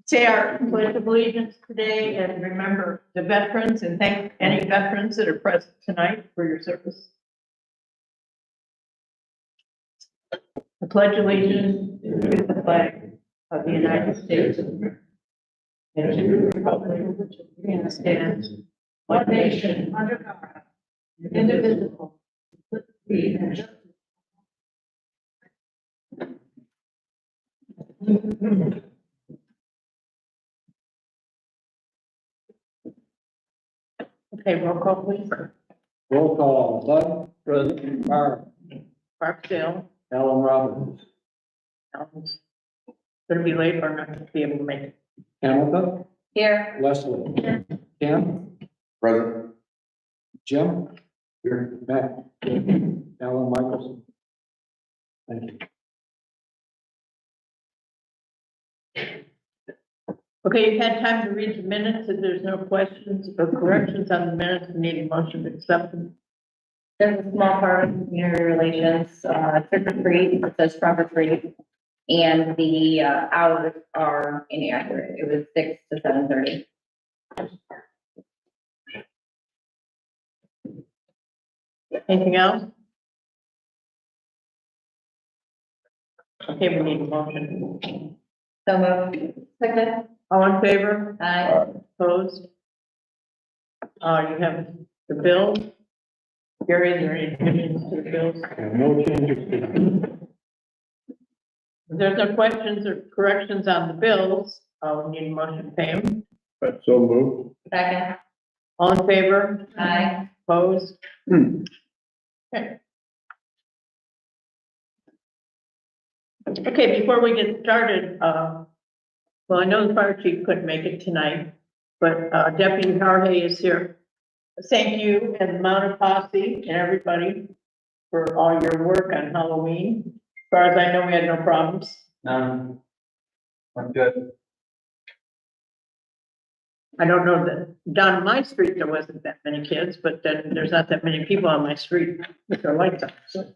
say our pledge of allegiance today and remember the veterans and thank any veterans that are present tonight for your service. I pledge allegiance to the flag of the United States of America and to the republic which stands one nation under God, indivisible, with liberty and justice. Okay, roll call please. Roll call, Bud. Present. Mark. Barksdale, Alan Robbins. Alan's gonna be late or not gonna be able to make it. Hamilton. Here. Leslie. Cam. Present. Jim. Here. Matt. Alan Michaelson. Thank you. Okay, you've had time to read the minutes. If there's no questions or corrections on the minutes, we need a motion to accept them. There's a small part of community relations, trick or treat, it says trunk or treat. And the, hours are inaccurate. It was 6 to 7:30. Anything else? Okay, we need a motion. So moved. Second. All in favor? Aye. Opposed? You have the bills. Gary, is there any additions to the bills? No changes. If there's no questions or corrections on the bills, we need a motion to pay them. So moved. Second. All in favor? Aye. Opposed? Okay. Okay, before we get started, well, I know the fire chief couldn't make it tonight, but Deputy Harvey is here. Thank you and the Mounted Posse and everybody for all your work on Halloween. As far as I know, we had no problems. No. I'm good. I don't know that down my street, there wasn't that many kids, but then there's not that many people on my street with their lights on. So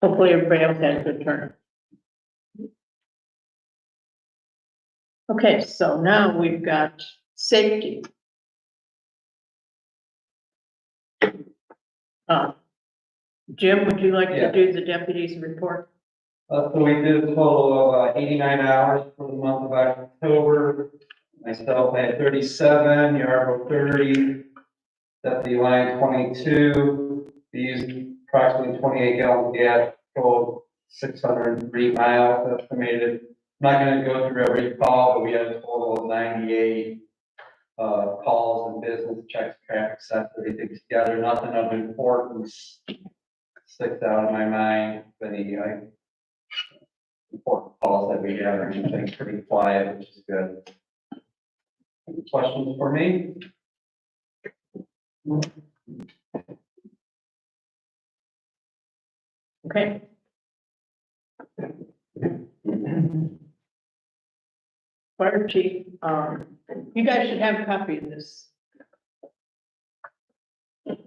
hopefully everybody else had a good turn. Okay, so now we've got safety. Jim, would you like to Yeah. do the deputy's report? So we did a total of 89 hours for the month of October. Myself, I had 37, Yarbo 30, Deputy Line 22. We used approximately 28 gallons of gas, totaled 603 miles estimated. I'm not gonna go through every call, but we had a total of 98 calls and business checks, traffic stops, everything together. Nothing of importance sticks out in my mind, but any important calls that we have, everything's pretty quiet, which is good. Any questions for me? Okay. Fire chief, you guys should have a copy of this. Do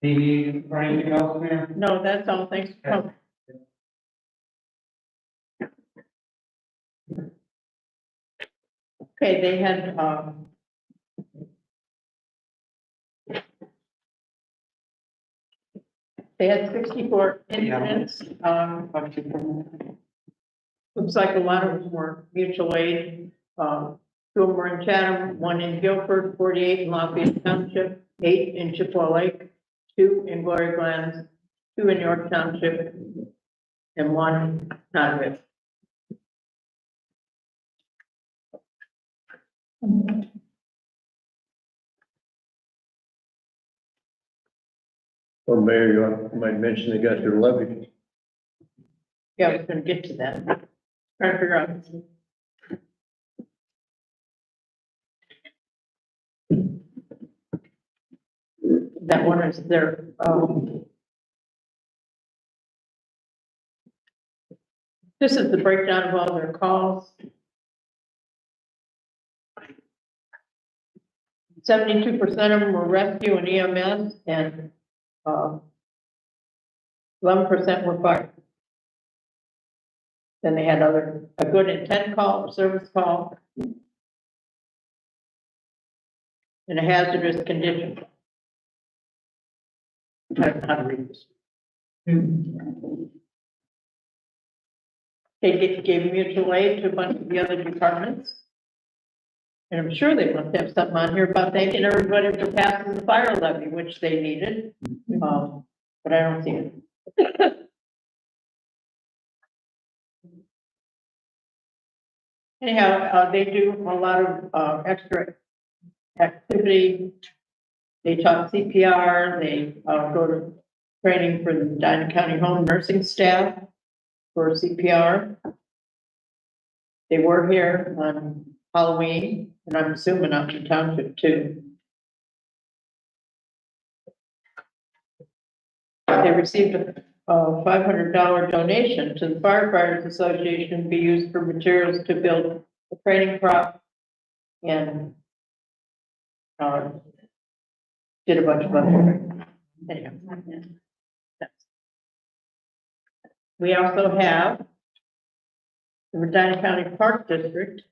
you need for anything else, Mayor? No, that's all. Thanks for coming. Okay, they had, they had 64 incidents. Looks like a lot of them were mutual aid. 2 of them were in Chatham, 1 in Guilford, 48 in Lafayette Township, 8 in Chippewa Lake, 2 in Glory Glen, 2 in York Township, and 1 in Congress. Well, Mayor, you might mention they got their levy. Yeah, we're gonna get to that. Trying to figure out. That one is their, this is the breakdown of all their calls. 72% of them were rescue and EMS, and 11% were fire. Then they had a good intent call, a service call, in a hazardous condition. I don't know how to read this. They gave mutual aid to a bunch of the other departments. And I'm sure they must have something on here about thanking everybody for passing the fire levy, which they needed. But I don't see it. Anyhow, they do a lot of, extra activity. They taught CPR, they, go to training for the Medina County Home Nursing staff for CPR. They were here on Halloween, and I'm assuming up in township too. They received a $500 donation to the Firefighters Association to be used for materials to build a training prop and did a bunch of other. Anyhow. We also have the Medina County Park District.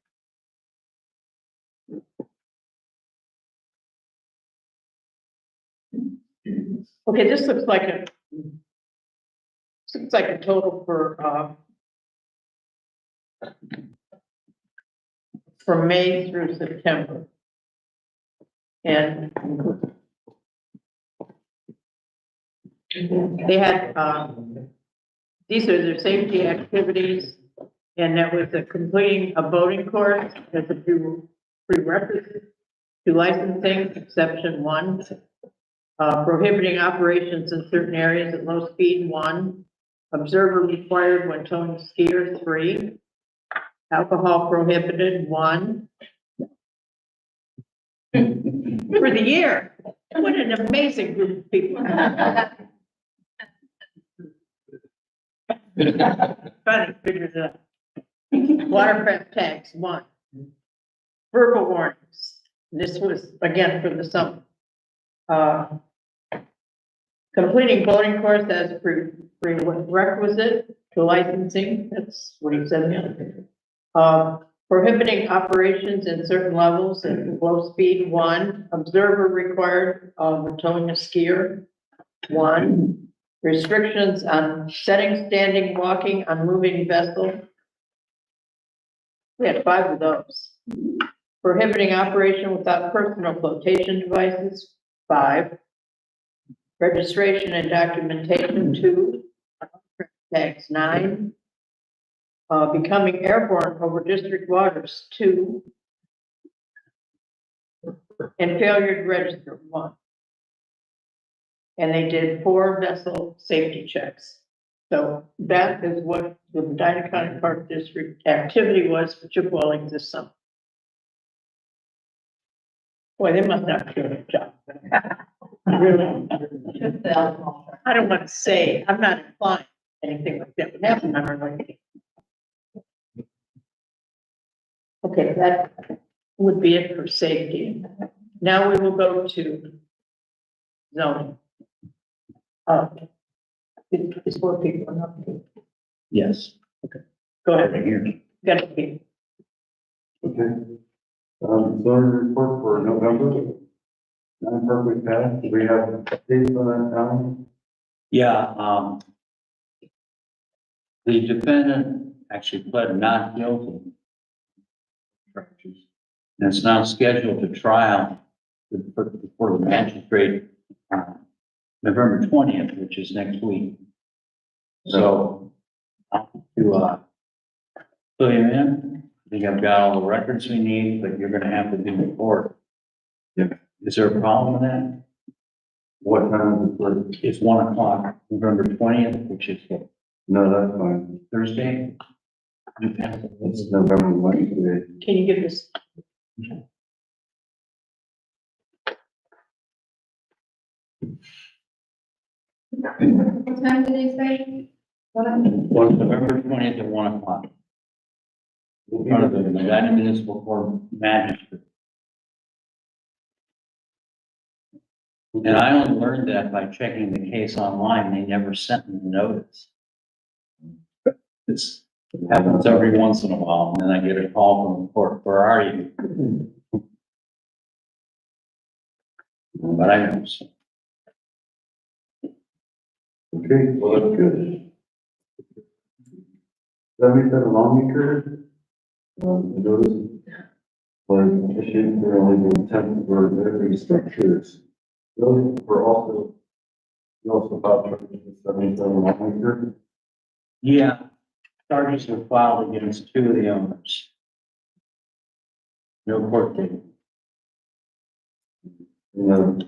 Okay, this looks like a total for from May through September. And they had, these are their safety activities, and that was completing a boating course as a prerequisite to licensing, exception 1. Prohibiting operations in certain areas at low speed, 1. Observer required when towing skier, 3. Alcohol prohibited, 1. For the year. What an amazing group of people. Funny, figures it out. Watercraft tags, 1. Verbal warnings. This was again for the summer. Completing boating course as prerequisite to licensing. That's what he said. Prohibiting operations in certain levels at low speed, 1. Observer required when towing a skier, 1. Restrictions on setting, standing, walking on moving vessel. We had 5 of those. Prohibiting operation without personal flotation devices, 5. Registration and documentation, 2. Tags, 9. Becoming airborne over district waters, 2. And failure to register, 1. And they did 4 vessel safety checks. So that is what the Medina County Park District activity was for Chippewa Lake this summer. Boy, they must not do a good job. Really? I don't want to say, I'm not implying anything like that would happen on our lake. Okay, that would be it for safety. Now we will go to zoning. It's 4 people, not 2. Yes. Go ahead. Right here. Got to be. Okay. Zoning report for November. Non-perfect path, do we have dates on that time? Yeah, the defendant actually pled not guilty. And it's now scheduled to trial before the magistrate, November 20th, which is next week. So, to, fill you in, I think I've got all the records we need, but you're gonna have to do the court. Yeah. Is there a problem with that? What time is it for? It's 1 o'clock, November 20th, which is No, that's fine. Thursday. It's November 1 today. Can you give this? What time did they say? Well, November 20th at 1 o'clock. In front of the Medina Municipal Court Magistrate. And I only learned that by checking the case online. They never sent me the notice. This happens every once in a while, and then I get a call from the court, where are you? but I know. Okay, well, that's good. 77 Longacre, notice was issued for only the intent for various structures. Those were also, you also filed charges with 77 Longacre. Yeah, charges were filed against two of the owners. No court date. You know,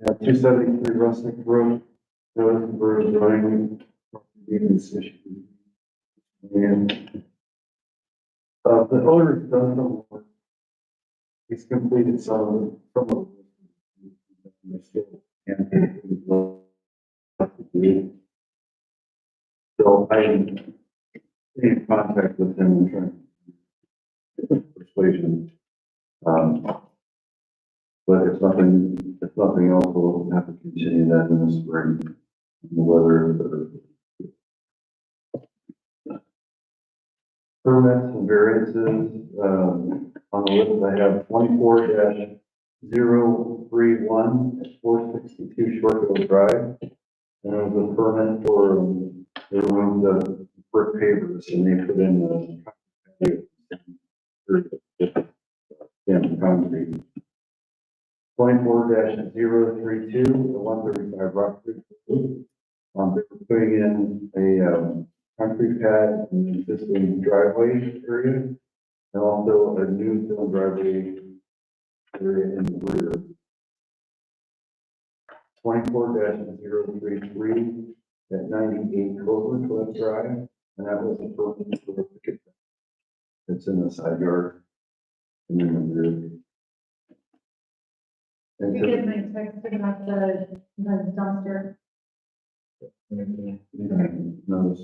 273 Rustic Road, notice for zoning, deeds issued. And, the owner's done some work. He's completed some of the still can't so I in contact with him and trying to persuasion. But if nothing else, we'll have to continue that in the spring. Whether permits and variances, on the list, I have 24-031 at 462 Shortville Drive. And it was a permit for, they removed the brick pavers and they put in the concrete. 24-032, the 135 Rockford. They're putting in a concrete pad in the existing driveway area, and also a new stone driveway area in the rear. 24-033 at 98 Clover Drive, and that was a permit for the picket fence. It's in the side yard and in the rear. And You get my text about the dumpster. notice.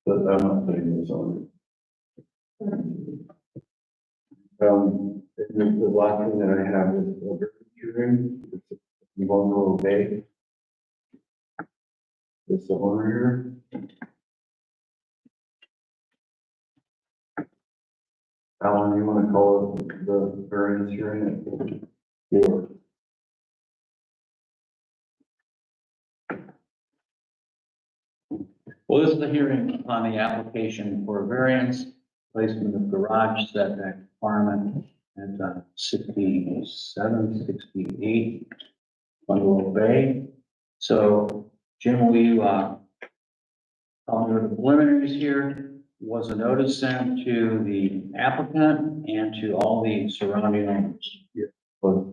But I'm not putting this on. The last thing that I have is over hearing, it's Vulnerable Bay. It's the owner here. Alan, you want to call it the variance hearing? Or Well, this is the hearing on the application for variance, placement of garage setback requirement at 67, 68 Bungalow Bay. So Jim, will you, tell me what the preliminaries here? Was a notice sent to the applicant and to all the surrounding owners? but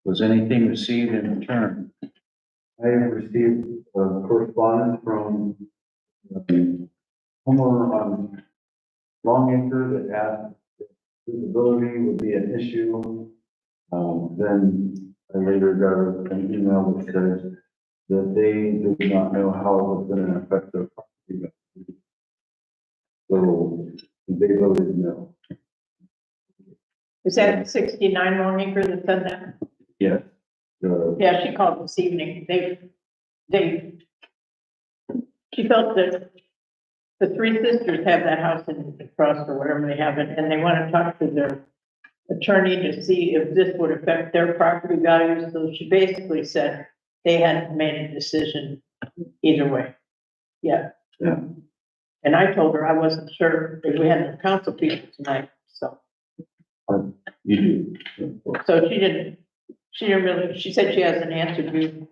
Was anything received in return? I have received correspondence from the homeowner on Longacre that asked if visibility would be an issue. Then I later got an email that says that they did not know how it was going to affect their property. So they voted no. Is that 69 Longacre that said that? Yes. Yeah, she called this evening. She felt that the three sisters have that house in the trust or whatever they have it, and they want to talk to their attorney to see if this would affect their property values. So she basically said they hadn't made a decision either way. Yeah. Yeah. And I told her I wasn't sure if we had the council people tonight, so. You do. So she didn't really, she said she hasn't answered you.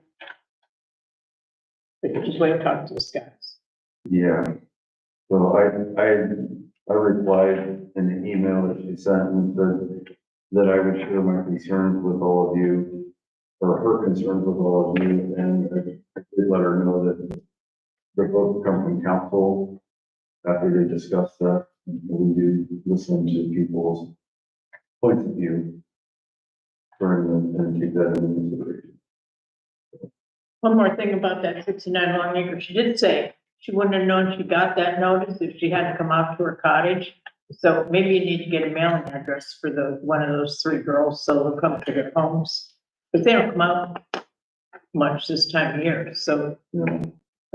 But you just wait and talk to the guys. Yeah. So I replied in the email that she sent and said that I would share my concerns with all of you, or her concerns with all of you, and I did let her know that they both come from council after they discuss that. We do listen to people's points of view and keep that in consideration. One more thing about that 69 Longacre, she did say she wouldn't have known she got that notice if she hadn't come out to her cottage. So maybe you need to get a mailing address for one of those three girls, so they'll come to their homes. But they don't come out much this time of year, so, I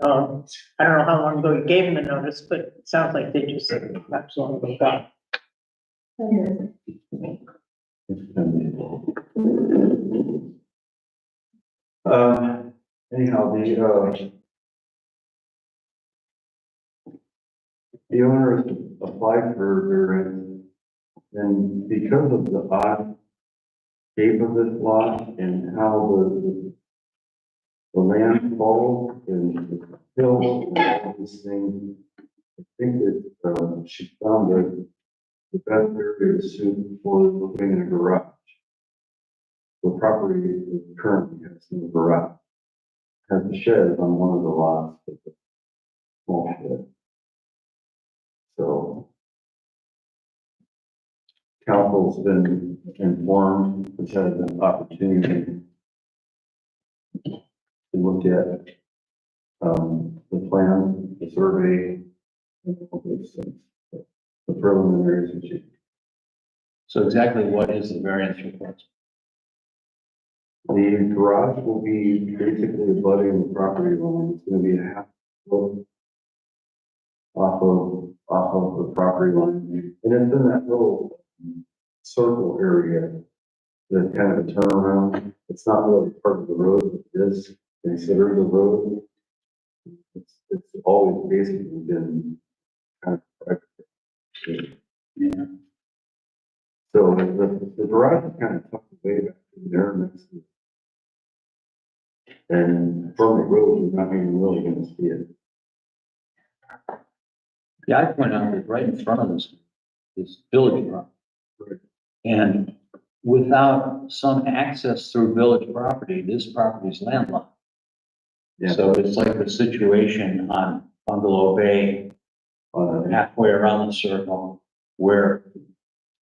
don't know how long ago you gave them the notice, but it sounds like they just not so long ago got. Anyhow, the owner applied for variance, and because of the odd shape of this lot and how the land falls and the hills and all these things, I think that, she found that the best area is suited for putting in a garage. The property currently has no garage, has a shed on one of the lots, but a small shed. So council's been informed, has had an opportunity to look at, the plan, the survey, and all those things. The preliminaries and shit. So exactly what is the variance request? The garage will be basically abutting the property line. It's gonna be a half foot off of the property line. And it's in that little circle area, that kind of a turnaround. It's not really part of the road, but it is considered the road. It's always basically been kind of private. Yeah. So the garage is kind of tucked away back in there next to. And from the road, you're not even really gonna see it. Yeah, I point out that right in front of this village property. Right. And without some access through village property, this property is landlocked. Yeah. So it's like the situation on Bungalow Bay, halfway around the circle, where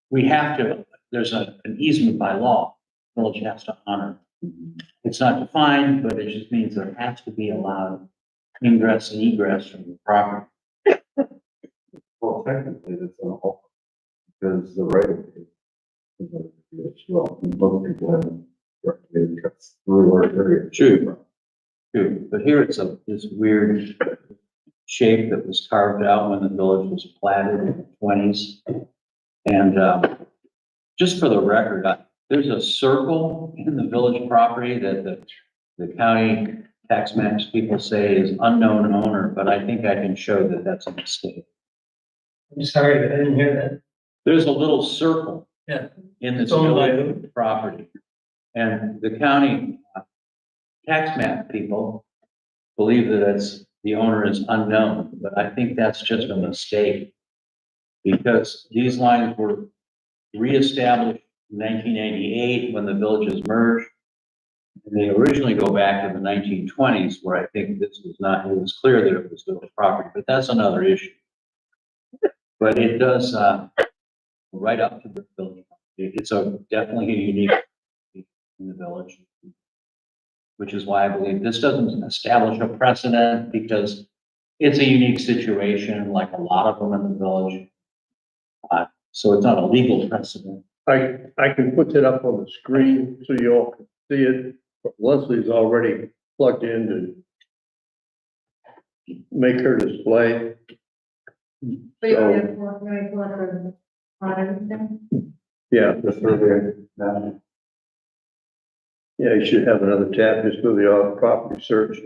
we have to, there's an easement by law, village has to honor. It's not defined, but it just means there has to be allowed ingress and egress from the property. Well, technically, that's an all, because the right of way. Well, most people have right of way cuts through our area. True. True, but here it's this weird shape that was carved out when the village was platted in the twenties. And, just for the record, there's a circle in the village property that the county tax maps people say is unknown owner, but I think I can show that that's a mistake. I'm sorry, but I didn't hear that. There's a little circle. Yeah. In this It's owned by village property. And the county tax map people believe that it's, the owner is unknown, but I think that's just a mistake. Because these lines were reestablished in 1988 when the villages merged. And they originally go back to the 1920s, where I think this was not, it was clear that it was village property, but that's another issue. But it does, right up to the village. It's definitely a unique in the village. Which is why I believe this doesn't establish a precedent, because it's a unique situation, like a lot of them in the village. So it's not a legal precedent. I can put that up on the screen so you all can see it, but Leslie's already plugged in to make her display. But you already have one, right, one for, on everything? Yeah, The survey, yeah, you should have another tab just for the property search.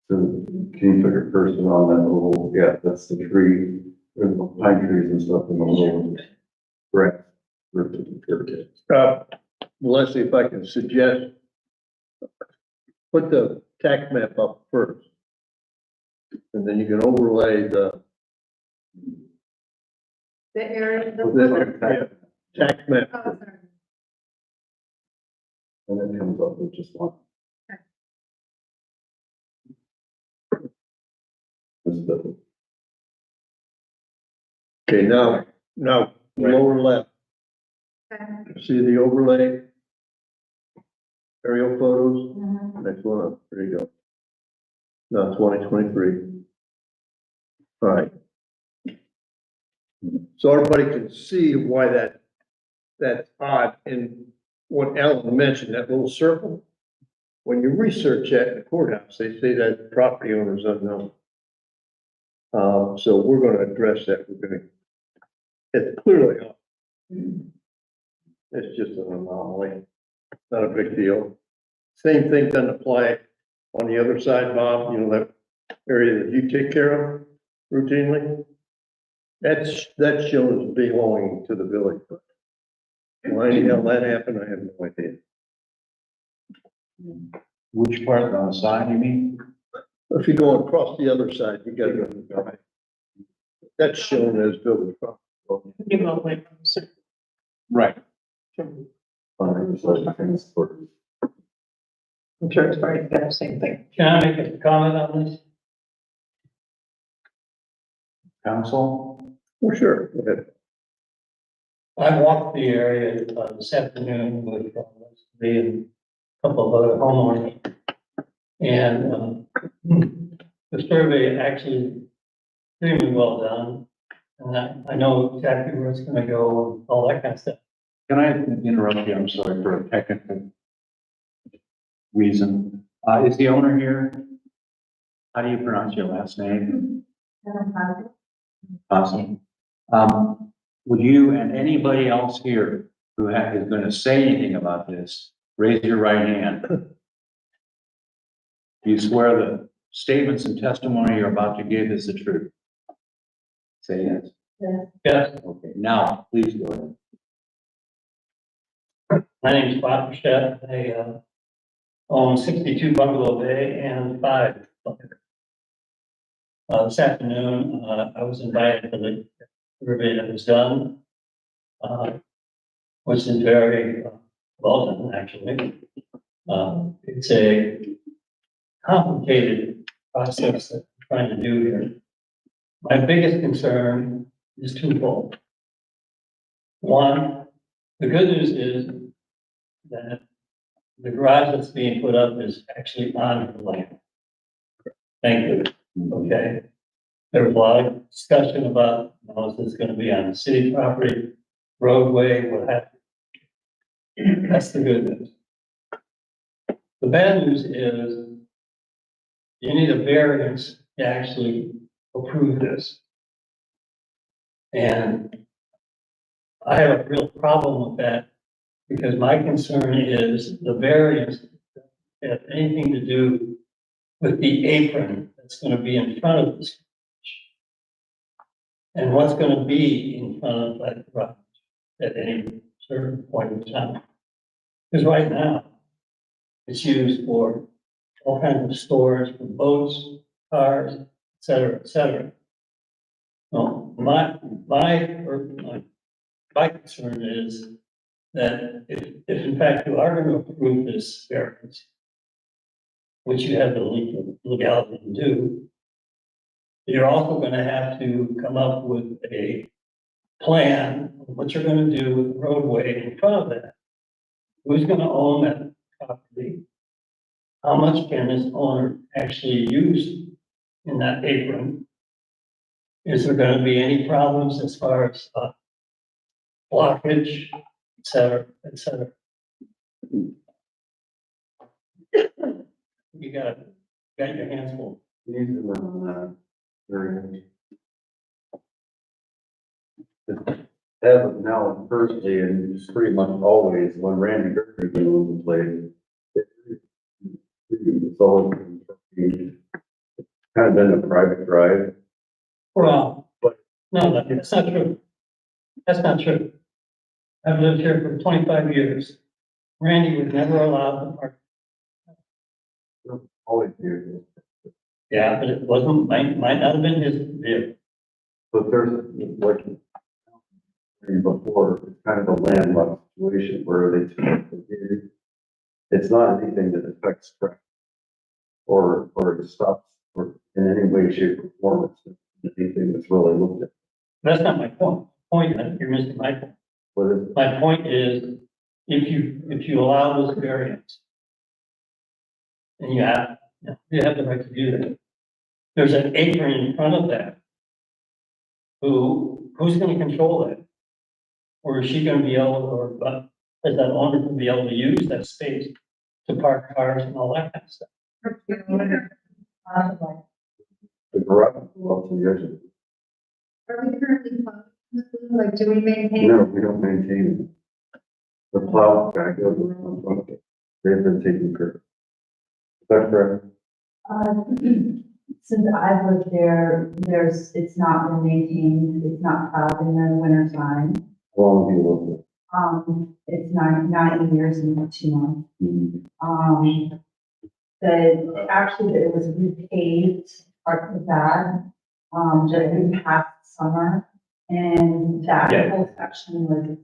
so can you put your cursor on that little, yeah, that's the tree, there's the pine trees and stuff in the little grass. Leslie, if I can suggest, put the tax map up first. And then you can overlay the The area. tax map. Oh, sorry. And it comes up with just one. This is the- Okay, now lower left, Okay. see the overlay? Aerial photos, Mhm. next one up, there you go. No, 2023. All right. So everybody can see why that's odd, and what Alan mentioned, that little circle. When you research that in the courthouse, they say that property owner is unknown. So we're gonna address that, it's clearly up. It's just an anomaly, not a big deal. Same thing doesn't apply on the other side, Bob, you know, that area that you take care of routinely. That's shown as belonging to the village. Why the hell that happened, I have no idea. Which part on the side, you mean? If you go across the other side, you gotta, that's shown as village property. You know, like, so- Right. I'm Fine, so I think it's sort of- sure it's probably got the same thing. Can I make a comment on this? Council? Well, sure, go ahead. I walked the area this afternoon with me and a couple of other homeowners. And the survey actually extremely well done. And I know exactly where it's gonna go and all that kind of stuff. Can I interrupt you? I'm sorry for a technical reason. Is the owner here? How do you pronounce your last name? Awesome. Would you and anybody else here who is going to say anything about this, raise your right hand? Do you swear the statements and testimony you're about to give is the truth? Say yes. Yes, Okay, now, please go ahead. my name's Bob Bichette. I own 62 Bungalow Bay and 5. This afternoon, I was invited to the survey that was done, which is very well done, actually. It's a complicated process that I'm trying to do here. My biggest concern is twofold. One, the good news is that the garage that's being put up is actually on the land. Thank you. Okay. There was a lot of discussion about, you know, is this gonna be on the city property, roadway, what have you. That's the good news. The bad news is you need a variance to actually approve this. And I have a real problem with that because my concern is the variance doesn't have anything to do with the apron that's gonna be in front of this. And what's gonna be in front of that garage at any certain point in time. Because right now, it's used for all kinds of stores, for boats, cars, et cetera, et cetera. Well, my concern is that if in fact you are gonna approve this variance, which you have the legality to do, you're also gonna have to come up with a plan of what you're gonna do with the roadway in front of that. Who's gonna own that property? How much can this owner actually use in that apron? Is there gonna be any problems as far as blockage, et cetera, et cetera? You got your hands full. These are the, very- As of now, firstly, and just pretty much always, when Randy Gertrude was played, it's always been kind of been a private drive. Well, no, that's not true. That's not true. I've lived here for 25 years. Randy was never allowed to park. Always here. Yeah, but it wasn't, might not have been his vehicle. But there's, like, before, it's kind of a landlocked situation where it's not anything that affects traffic or it stops or in any way, shape, or form, it's anything that's really looked at. That's not my point. You're missing my point. What is, My point is, if you allow this variance, and you have the right to do that. There's an apron in front of that. Who's gonna control that? Or is she gonna be able, or, is that owner gonna be able to use that space to park cars and all that kind of stuff? The garage, well, 2 years ago. Are we currently, like, do we maintain? No, we don't maintain it. The plow guy goes around, okay, they've been taking care of. Is that correct? Since I've lived there, it's not been maintained, it's not plowed in the winter time. How long have you lived It's 9 years and 2 months. there? Actually, it was repaved, parts of that, just in past summer. And that Yeah. whole section was,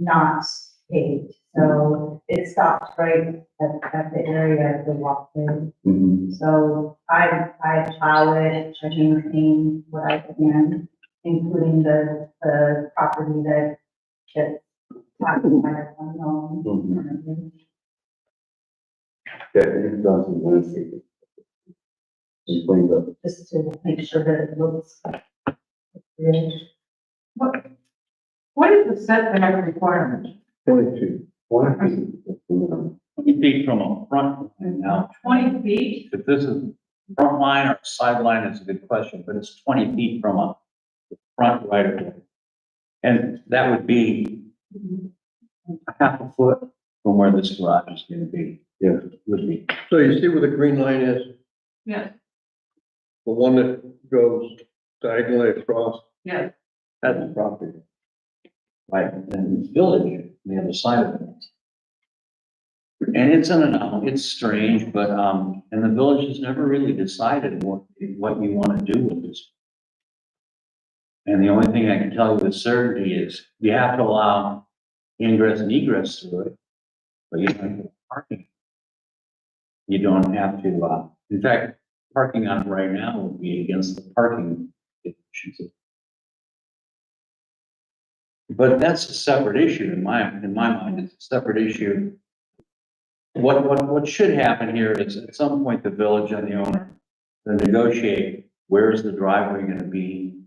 not paved. So it stopped right at the area of the walkway. Mhm. So I plow it, I maintain what I can, including the property that gets taxed by the unknown. Mhm. Yeah, you've done some landscaping. You cleaned up. Just to make sure that it looks good. What is the setback requirement? 22. 20 feet from a front line now. 20 feet? If this is front line or sideline is a good question, but it's 20 feet from a front right of way. And that would be a half a foot from where this garage is gonna be. Yeah. Would be. So you see where the green line is? Yes, The one that goes diagonally across? yes. That's the property. Right, and it's village, on the other side of it. And it's in and out, it's strange, but, and the village has never really decided what you want to do with this. And the only thing I can tell you with certainty is you have to allow ingress and egress through it, but you don't have parking. You don't have to, in fact, parking on it right now would be against the parking issues. But that's a separate issue in my mind, it's a separate issue. What should happen here is at some point, the village and the owner, to negotiate, where's the driveway gonna be?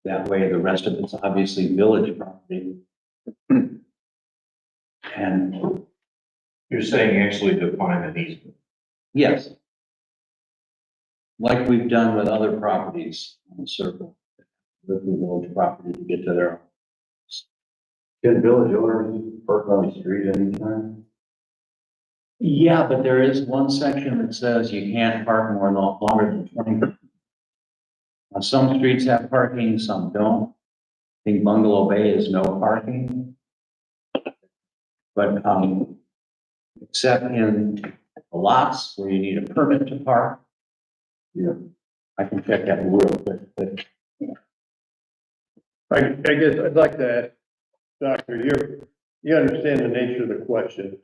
That way, the rest of it's obviously village property. And You're saying actually define an easement. yes. Like we've done with other properties on the circle, with the village property to get to their. Can village owners park on the street anytime? Yeah, but there is one section that says you can't park more than longer than 20 feet. Now, some streets have parking, some don't. I think Bungalow Bay is no parking. But, except in the lots where you need a permit to park. Yeah. I can check that real quick, but I guess I'd like to ask, Doctor, you understand the nature of the question.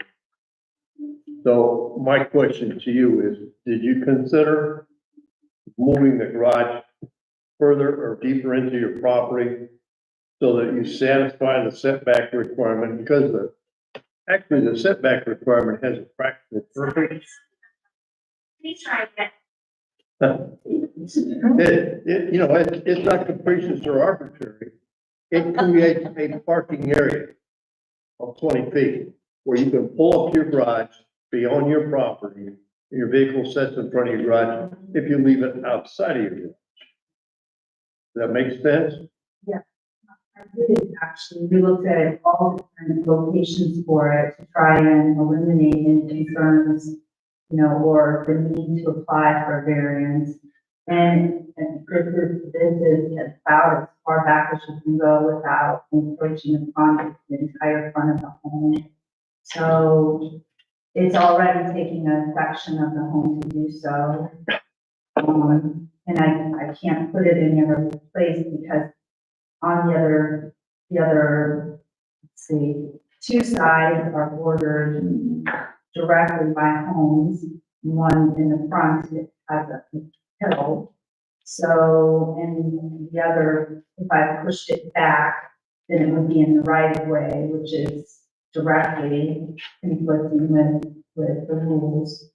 So my question to you is, did you consider moving the garage further or deeper into your property so that you satisfy the setback requirement? Because actually the setback requirement has a practical purpose. Please try again. It's not capricious or arbitrary. It creates a parking area of 20 feet where you can pull up your garage, be on your property, your vehicle sits in front of your garage if you leave it outside of your garage. Does that make sense? I did actually, we looked at all different locations for it to try and eliminate any concerns, or the need to apply for a variance. And this is about as far back as you can go without encroaching upon the entire front of the home. So it's already taking a section of the home to do so. And I can't put it in any other place because on the other, let's see, two sides are bordered directly by homes. One in the front has a hill. So, and the other, if I pushed it back, then it would be in the right of way, which is directly conflicting with the rules.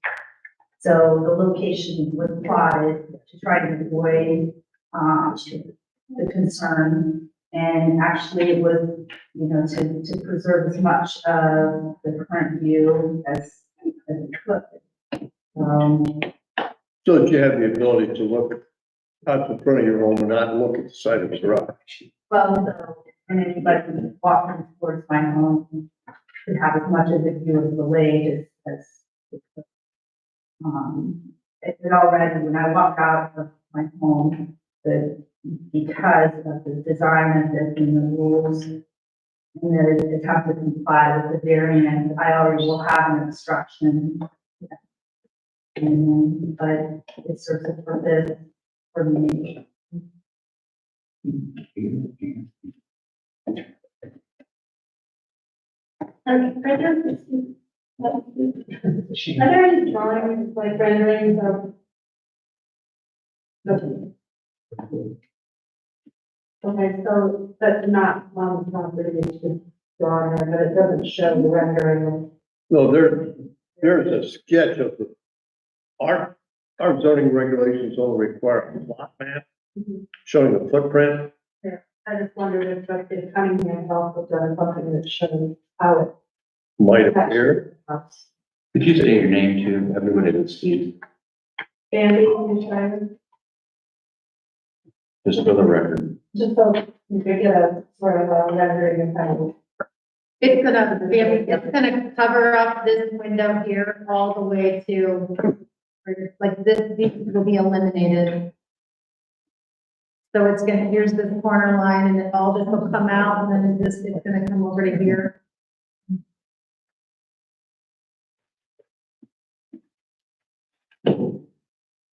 So the location was plotted to try to avoid, the concern. And actually it was, to preserve as much of the current view as it could. So that you have the ability to look out the front of your home and not look at the side of the garage. Well, so, and anybody walking towards my home could have as much of the view of the lake as. It already, when I walk out of my home, because of the design of this and the rules, and that it has to comply with the variance, I already will have an obstruction. But it serves a purpose for me. Are there any drawings, like renderings of? Okay, so that's not on the property, it's just drawn there, but it doesn't show the rendering. No, there's a sketch of our zoning regulations only require a plot map showing the footprint. I just wondered if Cunningham also done something that shows how it. Might appear. Could you say your name to everybody that's see, Andy, you try, just for the record? just so you could get a sort of a rendering of how. It's gonna cover up this window here all the way to, like this, these will be eliminated. So it's gonna, here's this corner line and then all this will come out and then this is gonna come over to here.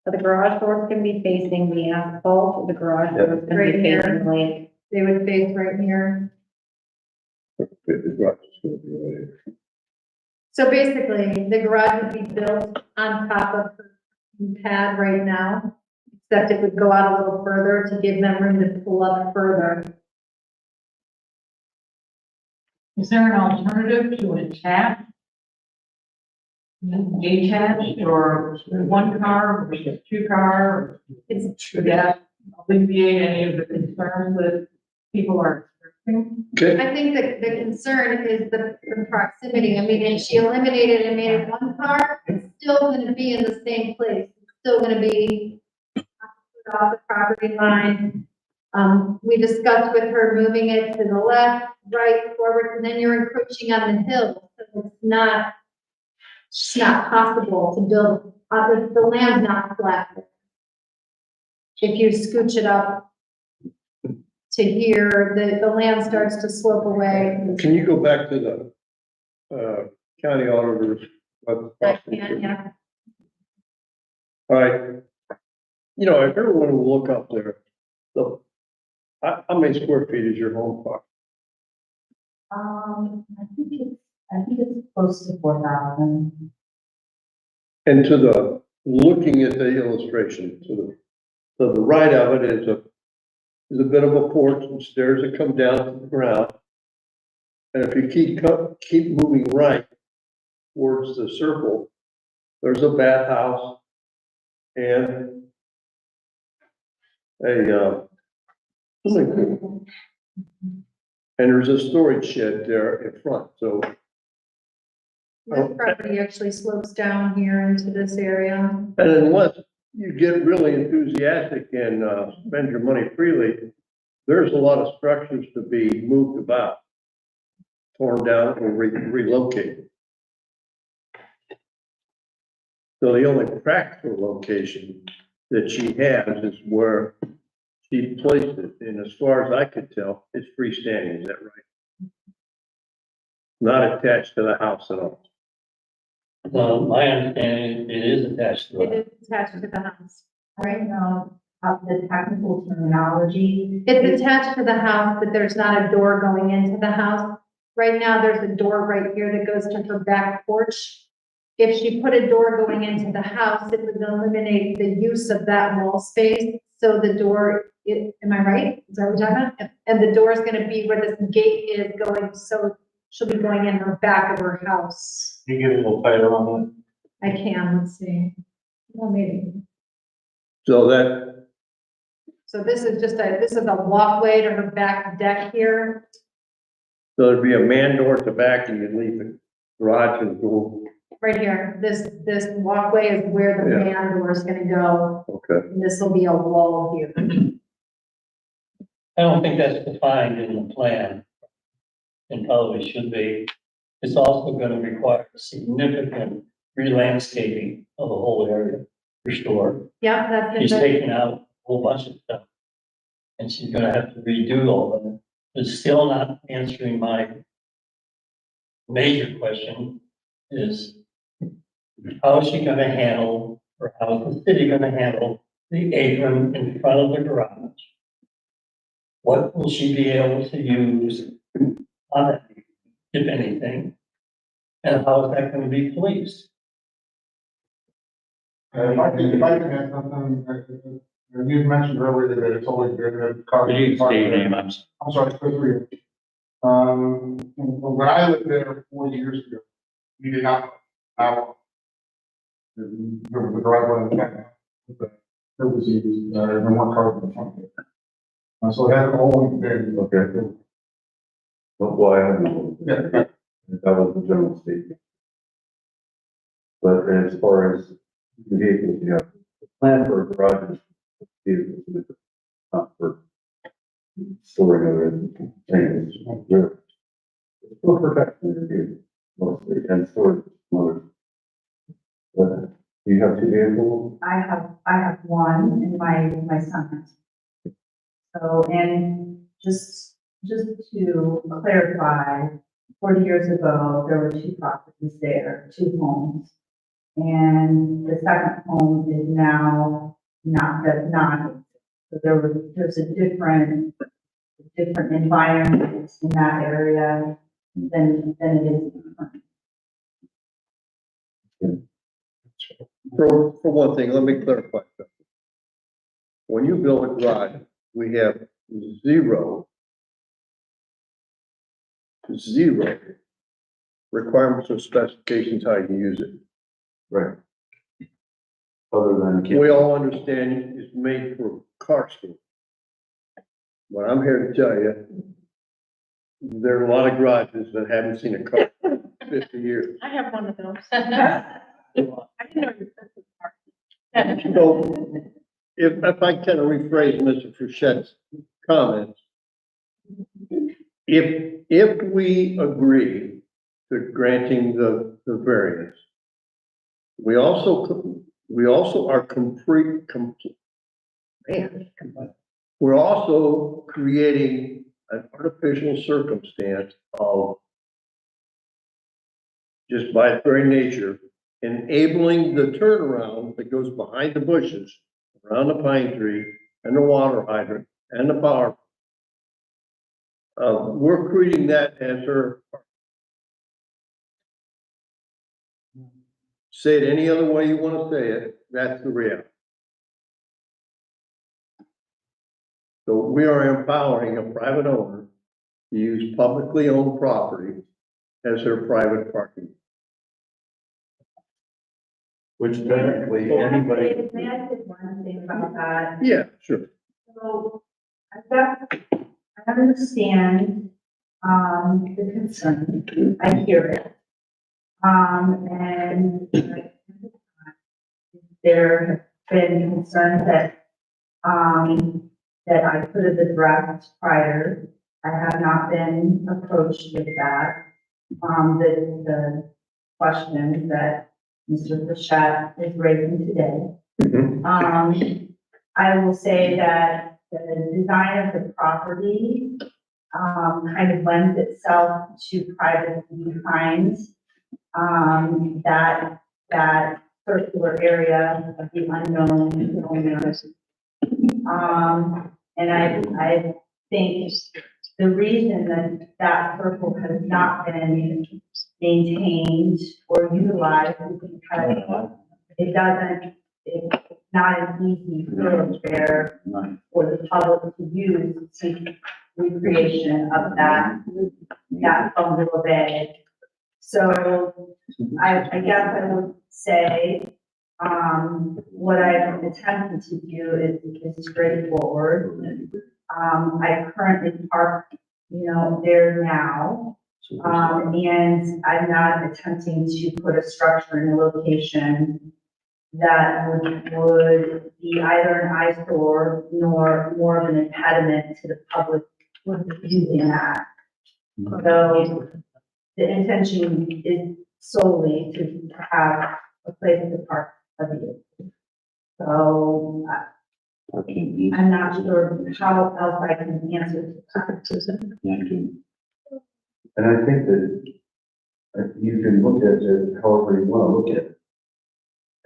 So the garage doors can be facing the asphalt, the garage doors can Right be here. facing the lake. They would face right here. The garage is gonna be right here. So basically, the garage would be built on top of the pad right now, except it would go out a little further to give them room to pull up further. Is there an alternative to an attached? Detached or one car versus two car? Should that alleviate any of the concerns that people are expressing? Okay, I think that the concern is the proximity. I mean, and she eliminated and made it one car, it's still gonna be in the same place. It's still gonna be off the property line. We discussed with her moving it to the left, right, forward, and then you're encroaching on the hill. So it's not possible to build, the land's not flat. If you scooch it up to here, the land starts to slope away. can you go back to the, county auditor's? I can, yeah. All right. You know, if everyone will look up there, look, how many square feet is your home park? I think it's close to 4,000. And to the, looking at the illustration, to the right of it is a bit of a porch and stairs that come down to the ground. And if you keep moving right towards the circle, there's a bathhouse and a swimming pool. And there's a storage shed there in front, so. This property actually slopes down here into this area. And unless you get really enthusiastic and spend your money freely, there's a lot of structures to be moved about, torn down or relocated. So the only practical location that she has is where she placed it, and as far as I could tell, it's freestanding, is that right? Not attached to the house at all. My understanding, it is attached to It it. is attached to the house, I right? don't know how the technical terminology. It's attached to the house, but there's not a door going into the house. Right now, there's a door right here that goes to her back porch. If she put a door going into the house, it would eliminate the use of that wall space. So the door, am I right? Is that what we're talking about? And the door is gonna be where this gate is going, so she'll be going in the back of her house. Can you get a little tighter on I can, let's see. Well, maybe. So that, So this is a walkway to her back deck here. so there'd be a man door at the back and you'd leave the garage and go, Right here, this walkway is where the Yeah. man door is gonna go, okay. and this will be a wall here. I don't think that's defined in the plan. And probably should be. It's also gonna require significant re-landscaping of the whole area for sure. Yep, that's She's it. taking out a whole bunch of stuff. And she's gonna have to redo all of it. It's still not answering my major question is, how is she gonna handle, or how is the city gonna handle the apron in front of the garage? What will she be able to use on it, if anything? And how is that gonna be policed? If I can add something, you mentioned earlier that it's always good to have cars. Could you state your name? I'm sorry, Chris Reed. When I lived there 40 years ago, we did not have. There was a driveway in the back. There was used, there weren't cars in the front. So it had always been. Okay. But why, Yeah. that was the general statement. But as far as vehicles, you have a plan for a garage is vehicles, not for storing other things. For protection of vehicles mostly, and storage of others. But you have two vehicles? I have one and my son has. So, and just to clarify, 40 years ago, there were two properties there, two homes. And the second home is now does not. So there's a different environment in that area than it is. For one thing, let me clarify something. When you build a garage, we have zero requirements or specifications how you use it. Right. Other than. We all understand it's made for car store. But I'm here to tell you, there are a lot of garages that haven't seen a car in 50 years. I have one of those. I didn't know you said this part. So if I kind of rephrase Mr. Frichette's comments, if we agree to granting the variance, we also are we're also creating an artificial circumstance of, just by its very nature, enabling the turnaround that goes behind the bushes, around the pine tree, and the water hydrant, and the power. We're creating that as her. Say it any other way you want to say it, that's the reality. So we are empowering a private owner to use publicly owned property as their private parking. Which technically anybody. May I say one thing about that? Yeah, sure. So I understand, the concern, I hear it. And there have been concerns that I could have addressed prior. I have not been approached with that. The questions that Mr. Frechette is raising today. I will say that the design of the property, kind of lends itself to private behind, that circular area of the unknown owners. And I think the reason that circle has not been maintained or utilized is because it's not an easy thoroughfare for the public to use, recreation of that fun little bay. So I guess I would say, what I'm attempting to do is straightforward. I currently park, there now. And I'm not attempting to put a structure in a location that would be either an eyesore nor more of an impediment to the public using that. So the intention is solely to have a place to park a vehicle. So I'm not sure how else I can answer that. And I think that you can look at it however you want to look at it.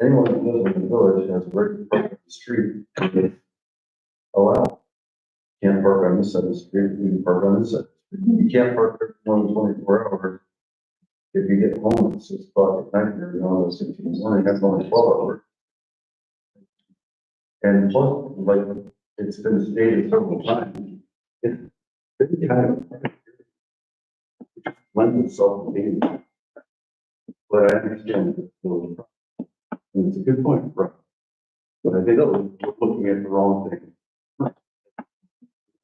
Anyone who lives in the village has a right to park on the street. It's allowed. Can't park on this side of the street, you can park on this side. You can't park there for more than 24 hours. If you get home at 6 o'clock at night, you're on the 6 in the morning, that's only 12 hours. And plus, like, it's been stated several times, it's kind of lends itself to being. But I understand that it's a good point, bro. But I think we're looking at the wrong thing.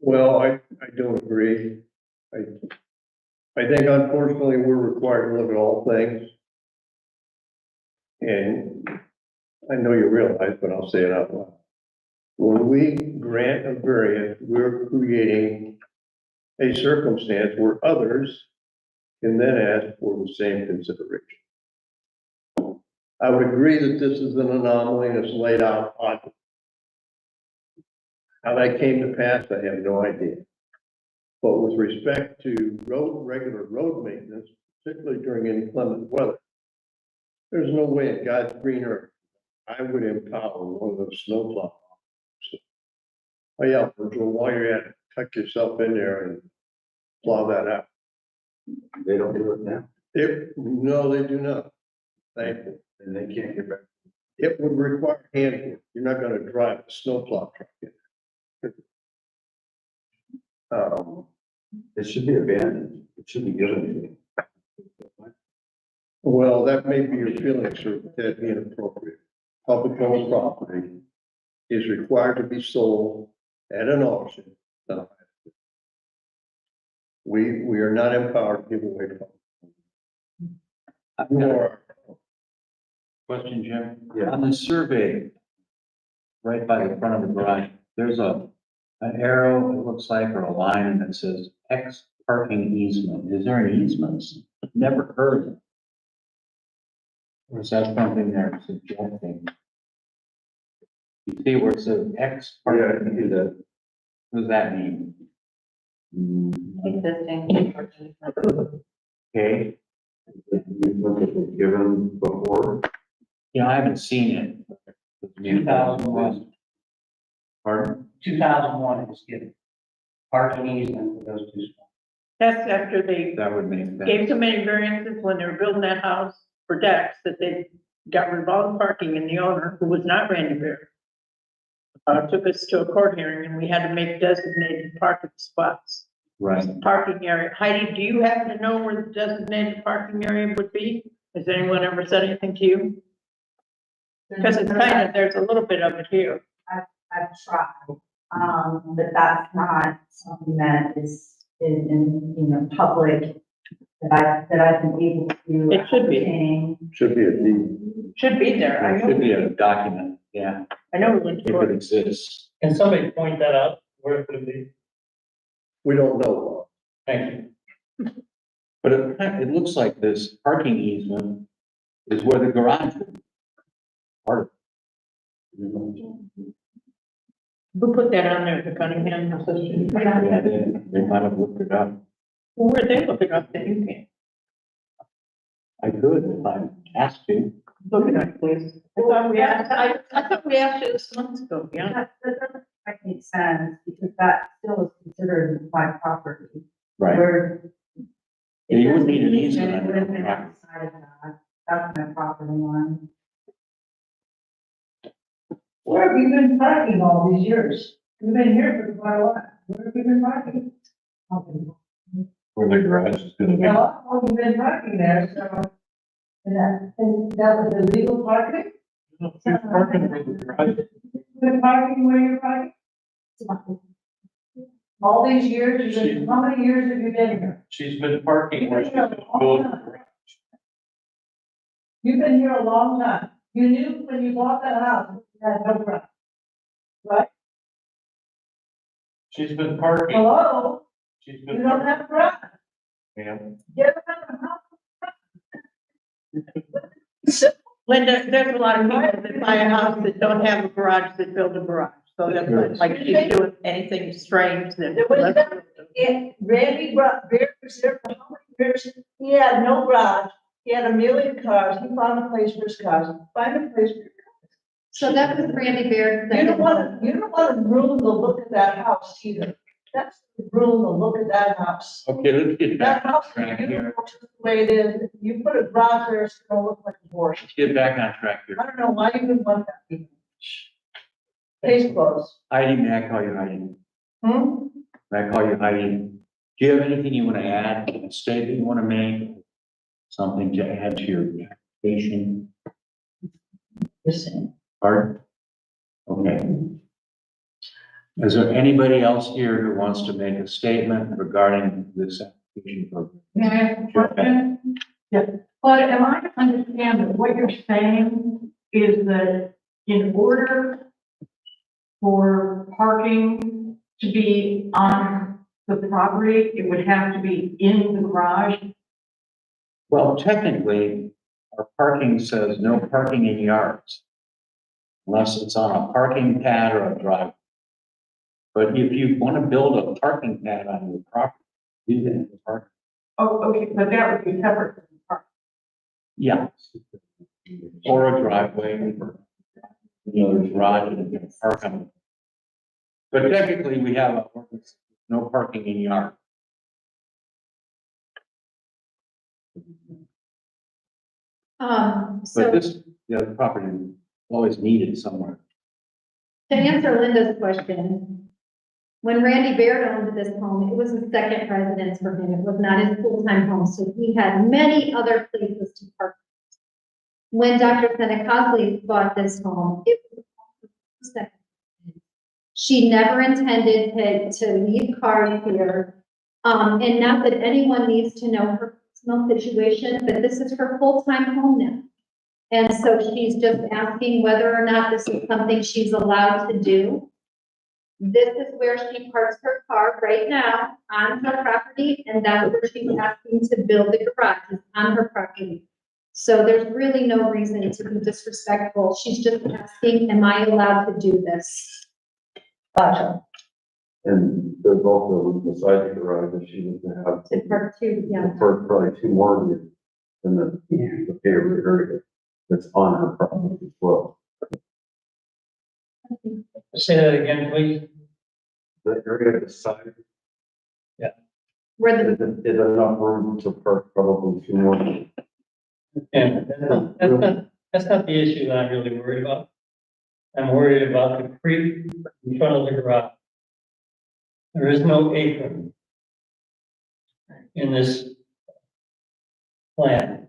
Well, I don't agree. I think unfortunately, we're required to look at all things. And I know you realize, but I'll say it out loud. When we grant a variance, we're creating a circumstance where others can then ask for the same consideration. I would agree that this is an anomaly and it's laid out oddly. How that came to pass, I have no idea. But with respect to regular road maintenance, particularly during inclement weather, there's no way in God's green earth I would empower one of those snowplow officers. Oh yeah, Virgil, while you're at it, tuck yourself in there and plow that out. They don't do it now. No, they do not. Thankfully. And they can't get back. It would require handwork. You're not gonna drive a snowplow truck in. It should be abandoned. It should be given to you. Well, that may be your feeling, sir, but that'd be inappropriate. Public owned property is required to be sold at an auction. We are not empowered to give away property. Question, Jim? Yeah. On the survey, right by the front of the garage, there's an arrow, it looks like, or a line that says X parking easement. Is there an easement? Never heard it. Or is that something they're suggesting? You see where it says X Yeah, I parking? can do that. What does that mean? Existing. Okay, You look at it given before. yeah, I haven't seen it. 2001. Pardon? 2001, it was given. Parking easement for those two spots. That's after they That would make sense. gave so many variances when they were building that house for decks that they got rid of all the parking, and the owner, who was not Randy Bear, took us to a court hearing and we had to make designated parking spots. Right. Parking area. Heidi, do you happen to know where the designated parking area would be? Has anyone ever said anything to you? Because it's kind of, there's a little bit of it here. I've tried, but that's not something that is in, public that I've been able to. It should be. ascertain. Should be a deed. Should be there. I There should know, be a document, yeah, I know we went if to it court. exists. Can somebody point that out, where it could be? We don't know. Thank you. But it looks like this parking easement is where the garage is. Part of it. Who put that on there, the Cunningham Association? Yeah, they might have looked it up. Where they looking up that you can't? I could if I asked to. Look it up, please. I thought we asked you this months ago, yeah. That doesn't quite make sense, because that still is considered my property. Right. Where. Yeah, you wouldn't need an easement It on would have been your property. outside of that, that's my property line. Where have you been parking all these years? You've been here for quite a while. Where have you been parking? Where the garage is gonna be. Well, you've been parking there, so. And that was illegal parking? She's parking where the garage is. Been parking where you're parking? All these years, how many years have you been here? She's been parking where she's gonna build the garage. You've been here a long time. You knew when you bought that house, you had no ground. Right? She's been parking. Hello? She's You been don't parking. have ground. Ma'am. Get out of the house. Linda, there's a lot of people that buy a house that don't have a garage that build a garage. So that's not like she's doing anything strange that. Randy Bear was there for how many years? He had no garage. He had 1 million cars. He found a place for his cars. Find a place for your cars. So that was Randy Baird's. You don't want to ruin the look of that house either. That's ruin the look of that house. Okay, let's get That back on house, track you here. know, just the way it is. If you put a garage there, it's gonna look like a horse. Let's get back on track here. I don't know why you would want that. Case closed. Heidi, may I call you Heidi? Hmm? May I call you Heidi? Do you have anything you want to add, a statement you want to make? Something to add to your application? Pardon? Okay. Is there anybody else here who wants to make a statement regarding this application program? May I ask a question? Yeah. But am I to understand that what you're saying is that in order for parking to be on the property, it would have to be in the garage? Well, technically, our parking says no parking in yards unless it's on a parking pad or a driveway. But if you want to build a parking pad on your property, do that in the park. Oh, okay, but that would be separate from the park. Yeah. Or a driveway, or, there's garage and you can park on. But technically, we have a ordinance, no parking in yard. But So this, the other property always needed somewhere. to answer Linda's question, when Randy Baird owned this home, it was a second residence for him. It was not his full-time home, so he had many other places to park. When Dr. Senikosley bought this home, it was a second. She never intended to leave cars here. And not that anyone needs to know her personal situation, but this is her full-time home now. And so she's just asking whether or not this is something she's allowed to do. This is where she parks her car right now on her property, and that's where she's asking to build the garage, is on her property. So there's really no reason to be disrespectful. She's just asking, am I allowed to do this? Gotcha. And there's also beside the garage that she was to have. To park two, yeah. For probably 2 more years in the paved area that's on her property as well. Say that again, please. The area beside Where the, is enough room to park probably 2 more. And that's not the issue that I'm really worried about. I'm worried about the creek in front of the garage. There is no apron in this plan.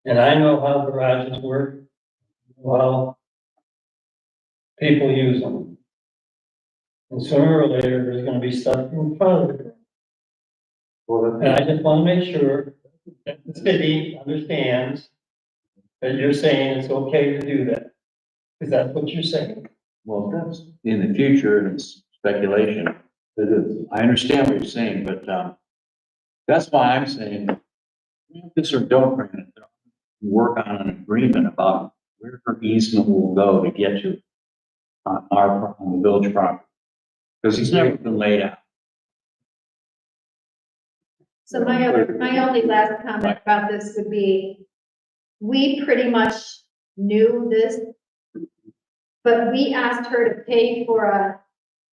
And I know how garages work, well, people use them. And sooner or later, there's gonna be stuff in front of the garage. Well, And I just want to make sure that the city understands that you're saying it's okay to do that. Because that's what you're saying. Well, that's in the future, and it's speculation. it is. I understand what you're saying, but, that's why I'm saying, this or don't grant it. Work on an agreement about where her easement will go to get to on the village property. Because he's never been laid out. so my only last comment about this would be, we pretty much knew this, but we asked her to pay for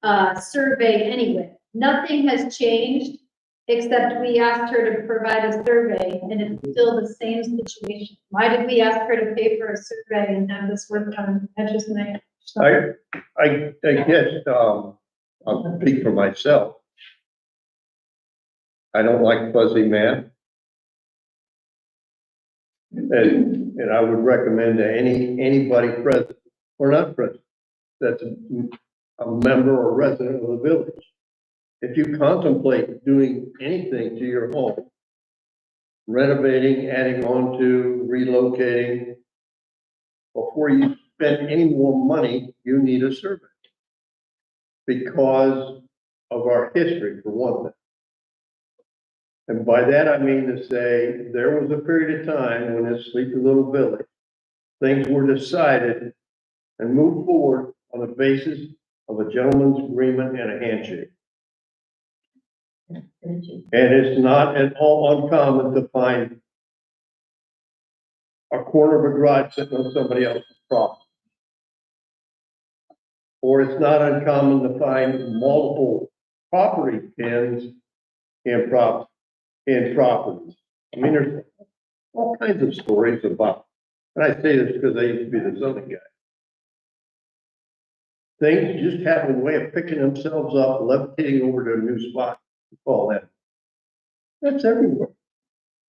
a survey anyway. Nothing has changed, except we asked her to provide a survey, and it's still the same situation. Why did we ask her to pay for a survey and have this work done? That just makes. I guess, I'll speak for myself. I don't like fuzzy math. And I would recommend to anybody present or not present, that's a member or resident of the village. If you contemplate doing anything to your home, renovating, adding on to, relocating, before you spend any more money, you need a survey. Because of our history, for one thing. And by that, I mean to say, there was a period of time when this sleepy little village, things were decided and moved forward on the basis of a gentleman's agreement and a handshake. And it's not at all uncommon to find a corner of a garage sitting on somebody else's property. Or it's not uncommon to find multiple property pins in properties. I mean, there's all kinds of stories about, and I say this because I used to be the zoning guy. Things just have a way of picking themselves up, levitating over to a new spot. Call that. That's everywhere.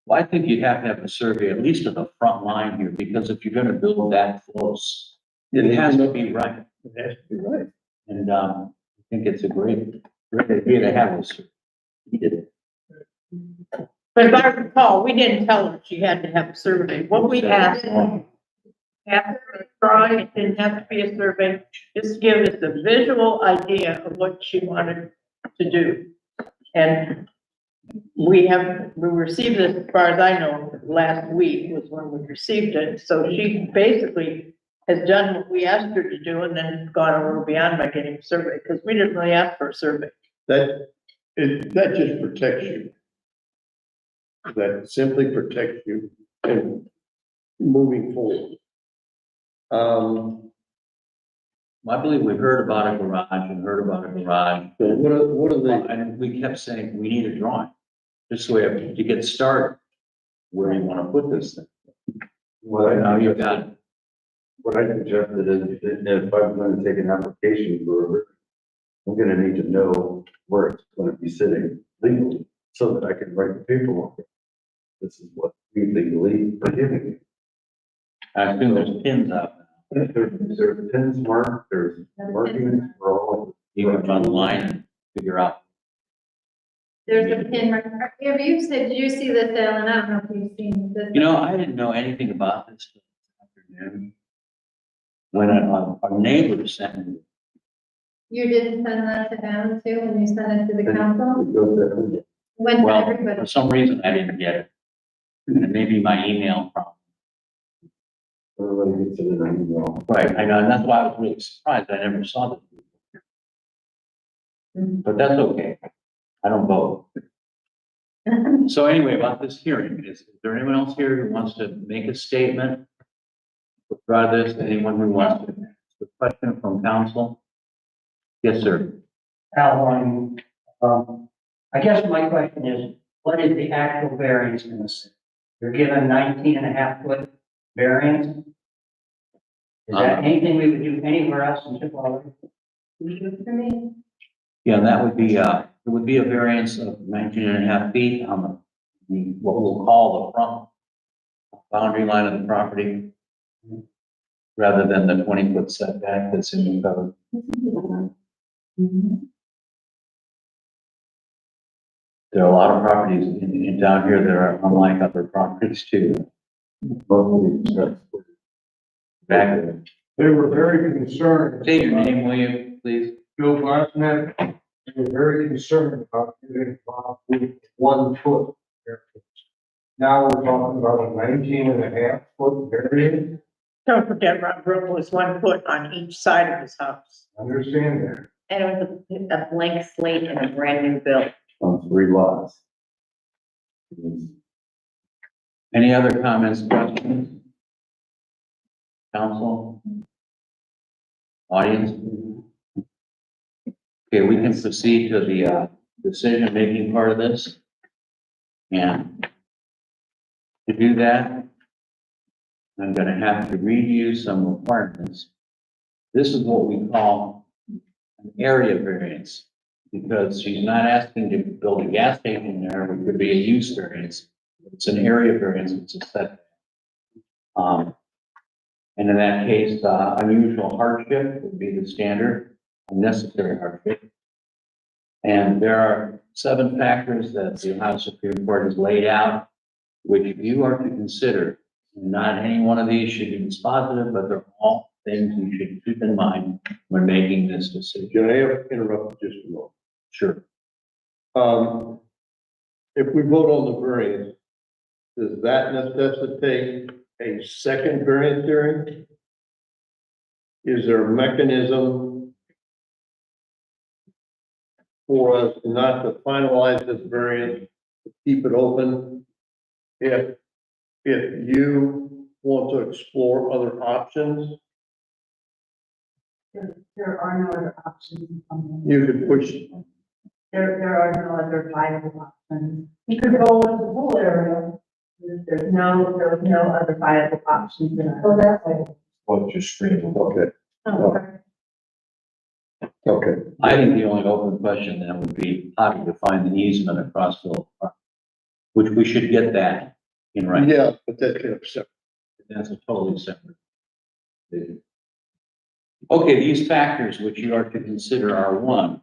Well, I think you'd have to have a survey, at least of the front line here, because if you're gonna build that close, it has to be right. It has to be right. And, I think it's a great idea to have this. He did it. But if I recall, we didn't tell her she had to have a survey. What we asked, after the drawing, it didn't have to be a survey, just give us a visual idea of what she wanted to do. And we received this, as far as I know, last week was when we received it. So she basically has done what we asked her to do and then gone a little beyond by getting a survey, because we didn't really ask for a survey. That just protects you. That simply protects you in moving forward. I believe we heard about a garage and heard about a garage. So what are they? And we kept saying, we need a drawing, just so we have to get started, where you wanna put this thing. Now you've got, What I suggested is, if I'm going to take an application for, I'm going to need to know where it's going to be sitting legally, so that I can write the paperwork. This is what we legally are giving. I assume there's pins out there, There's pins marked, there's markings for all. you can run the line and figure out. There's a pin, have you said, did you see this, Ellen? I don't know if you've seen this. You know, I didn't know anything about this till this afternoon. When our neighbor sent me, You didn't send that to them too, when you sent it to the council? It goes there. Went to well, everybody. for some reason, I didn't get it. And maybe my email problem. Everybody gets it in an email. Right, I know, and that's why I was really surprised, I never saw that. But that's okay, I don't vote. So anyway, about this hearing, is there anyone else here who wants to make a statement? Withdraw this, anyone who wants to, ask a question from council? Yes, sir. Alan, I guess my question is, what is the actual variance in this? You're given 19.5 foot variance? Is that anything we would do anywhere else in Chippewa Lake? Yeah, that would be, it would be a variance of 19.5 feet on the, what we'll call the front boundary line of the property, rather than the 20-foot setback that's in the code. There are a lot of properties in down here that are unlike other properties too. Back, They were very concerned. say your name, will you, please? Bill Glassman, they were very concerned about giving 1 foot. Now we're talking about a 19.5 foot variance. Don't forget, Rob Brook was 1 foot on each side of his house. Understand that. And it was a blank slate and a brand new build. On 3 lots. Any other comments, questions? Council? Audience? Okay, we can proceed to the decision-making part of this. And to do that, I'm gonna have to read you some requirements. This is what we call an area variance because she's not asking to build a gas station there, which would be a use variance. It's an area variance, it's a setback. And in that case, unusual hardship would be the standard, unnecessary hardship. And there are 7 factors that the Ohio Supreme Court has laid out, which you are to consider. Not any one of these should be dispositive, but they're all things you should keep in mind when making this decision. Can I interrupt just a moment? Sure. If we vote on the variance, does that necessitate a second variance hearing? Is there a mechanism for us not to finalize this variance, to keep it open? If you want to explore other options, There are no other options. you could push. There are no other viable options. You could go with the pool area. There's no other viable options. Go that way. Well, just stream. Okay, okay. I think the only open question then would be how to define the easement across the property, which we should get that in writing. Yeah, but that's kind of separate. That's a totally separate issue. Okay, these factors which you are to consider are: 1,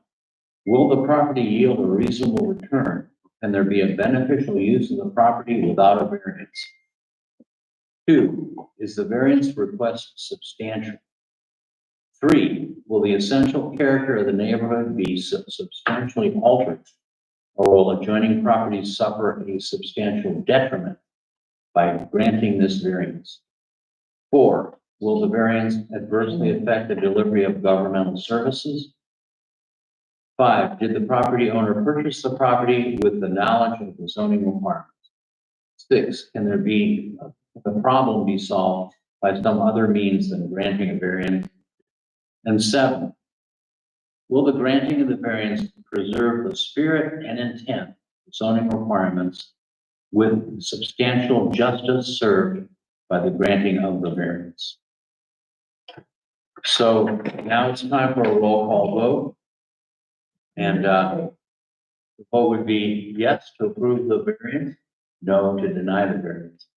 will the property yield a reasonable return? Can there be a beneficial use of the property without a variance? 2, is the variance request substantial? 3, will the essential character of the neighborhood be substantially altered? Or will adjoining properties suffer a substantial detriment by granting this variance? 4, will the variance adversely affect the delivery of governmental services? 5, did the property owner purchase the property with the knowledge of the zoning requirements? 6, can there be the problem be solved by some other means than granting a variance? And 7, will the granting of the variance preserve the spirit and intent of zoning requirements with substantial justice served by the granting of the variance? So now it's time for a roll call vote. And the vote would be yes to approve the variance, no to deny the variance.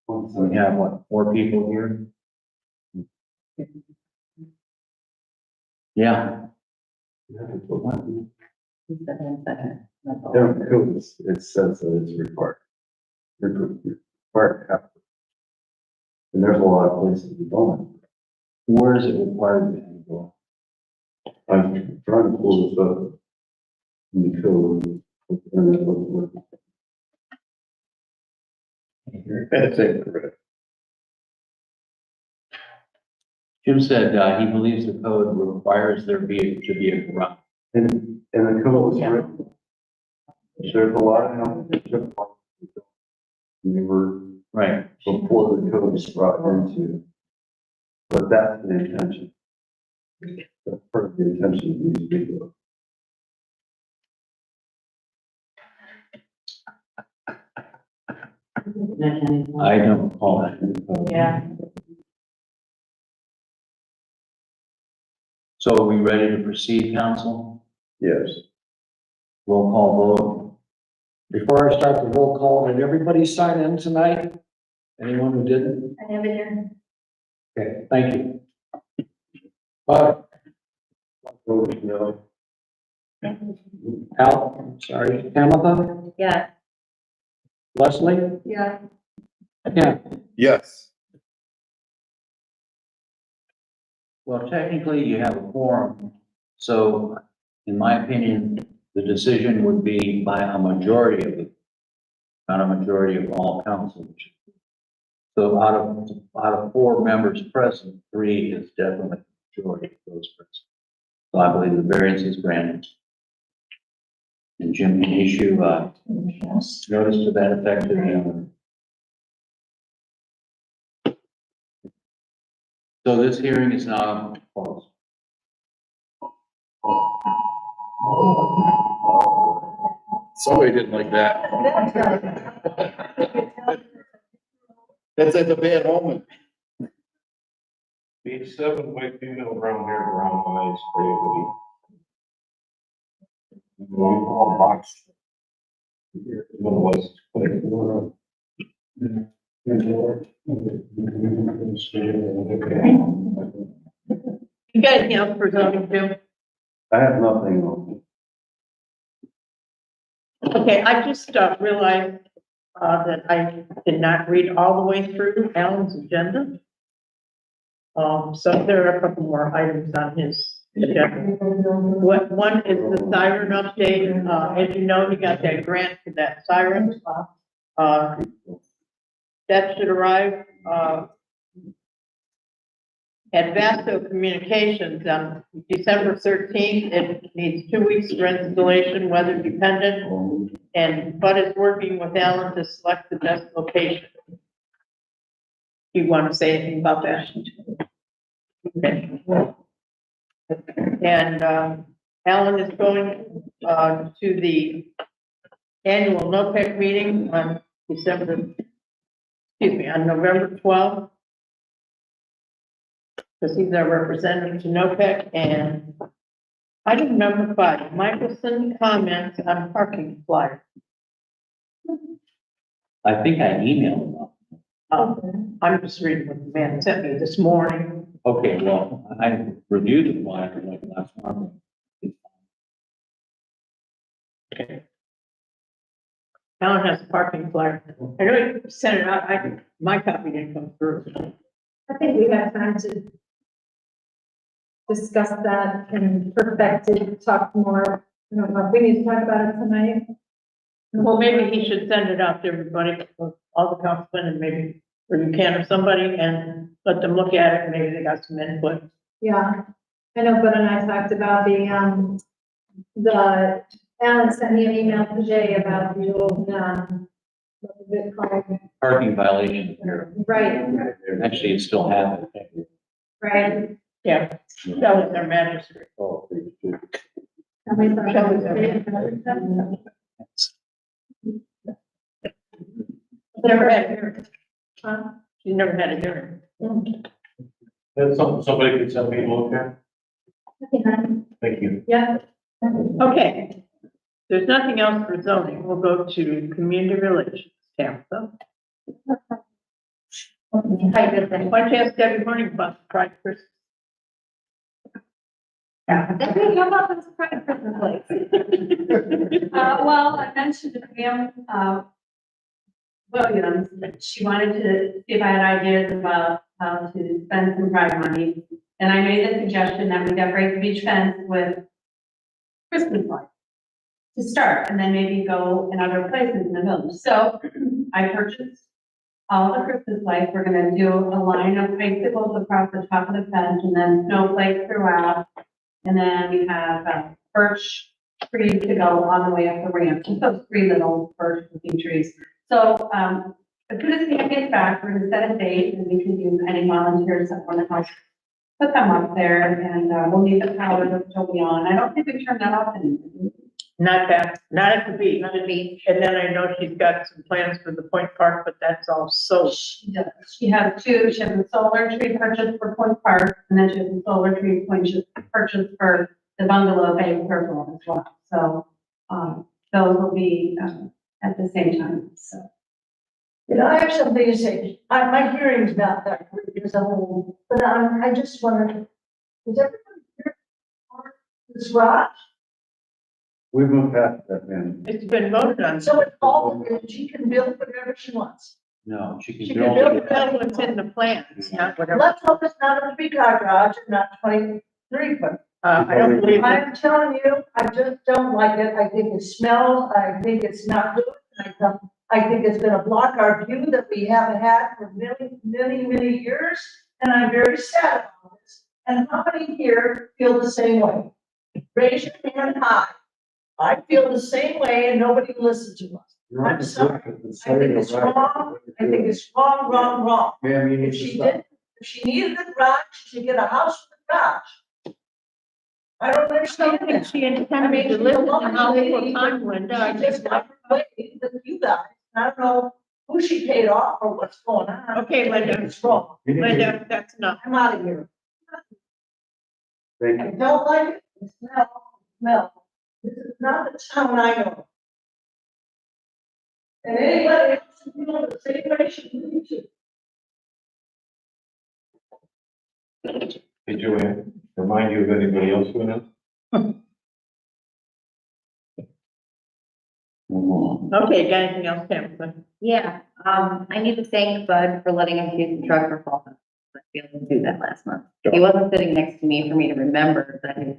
We have what, 4 people here? Yeah. It says that it's required. Required. And there's a lot of places we don't. Where is it required to go? I'm trying to pull this up in the code. That's incorrect. Jim said he believes the code requires there to be a garage. And the code was written. There's a lot of houses. They were Right. before the code was brought into. But that's the intention. That's part of the intention of these videos. I don't recall that in the code. Yeah. So are we ready to proceed, council? Yes. Roll call vote. Before I start the roll call, did everybody sign in tonight? Anyone who didn't? I have it here. Okay, thank you. Bob, No. Al, sorry, Tamitha, Yeah. Leslie, Yeah. Ken. Yes. Well, technically you have a quorum. So in my opinion, the decision would be by a majority of the, not a majority of all councils. So out of 4 members present, 3 is definitely the majority of those present. So I believe the variance is granted. And Jim can issue notice to that effect to the owner. So this hearing is now closed. Somebody didn't like that. That's a bad omen. These 7 white females around here around my eyes, pretty. All the box. Otherwise, You got anything else for zoning, Jim? I have nothing else. Okay, I just realized that I did not read all the way through Alan's agenda. So there are a couple more items on his agenda. One is the siren update. As you know, he got that grant for that siren. That should arrive at Vasto Communications on December 13th. It needs 2 weeks for installation, weather dependent, but it's working with Alan to select the best location. You want to say anything about that? Okay. And Alan is going to the annual NOPEC meeting on on November 12th. Because he's our representative to NOPEC. And item number 5, Michelson comments on parking flyer. I think I emailed them. I'm just reading what the man sent me this morning. Okay, well, I reviewed the flyer like last month. Okay. Alan has a parking flyer. I know he sent it out. My copy didn't come through. I think we have time to discuss that and perfect it, talk more. I don't know if we need to talk about it tonight. Well, maybe he should send it out to everybody, all the councilmen, and maybe, or you can, or somebody, and let them look at it, and maybe they got some input. Yeah, I know, Bud and I talked about Alan sent me an email to Jay about the old, what was it called? Parking violation. Right, Actually, it still happens. right. Yeah, that was their magistrate. Oh, page 2. Never had a hearing. Huh? She never had a hearing. That's something somebody could send me a look at. Thank you. Yeah. Okay. There's nothing else for zoning. We'll go to community relations. Tampa. Why don't you ask Debbie Morning about the pride Christmas? Debbie, how about this private Christmas lights? Well, I mentioned to Pam, Williams, that she wanted to see if I had ideas about how to spend some pride money. And I made the suggestion that we decorate the beach fence with Christmas lights to start, and then maybe go in other places in the village. So I purchased all the Christmas lights. We're gonna do a line of icicles across the top of the fence, and then snowflakes throughout. And then we have birch trees to go on the way up the ramp, just those 3 little birch looking trees. So, as soon as Pam gets back, we're gonna set a date, and we can use any volunteers that want to help put them up there, and we'll need the power to still be on. I don't think we turned that off anymore. Not at the beach. Not at the beach. And then I know she's got some plans for the Point Park, but that's all sold. She does. She has 2. She has a solar tree purchase for Point Park, and then she has a solar tree purchase for the bungalow Bay Purple as well. So, those will be, at the same time, so. You know, I have something to say. My hearing's not that great as a whole, but I just wondered, is everybody here for this garage? We've moved past that, man. It's been voted on. So it's all, she can build whatever she wants. No, she She can can build. build what's in the plans, not whatever. Let's hope it's not a 3-car garage, and not 23 foot. I don't believe that. I'm telling you, I just don't like it. I think it smells. I think it's not good. I think it's gonna block our view that we haven't had for many years. And I'm very sad about this. And how many here feel the same way? Raise your hand high. I feel the same way, and nobody listens to us. I'm sorry. I think it's wrong. I think it's wrong. Ma'am, you need If to she stop. did, if she needed a garage, she should get a house with a garage. I don't I understand don't think that. she I mean, intended to she's live a in the lovely house lady, full time, Linda. I She just just got away with you guys. I don't know who she paid off or what's going on. Okay, Linda. It's wrong. You need to- Linda, that's enough. I'm out of here. Thank I you. don't like it. The smell. This is not the town I know. And anybody else who feels the same way should need to. Hey, Joanne, remind you of anybody else who knows? Okay, got anything else, Pam? Yeah, I need to thank Bud for letting us use the truck for fall. I failed to do that last month. He wasn't sitting next to me for me to remember that his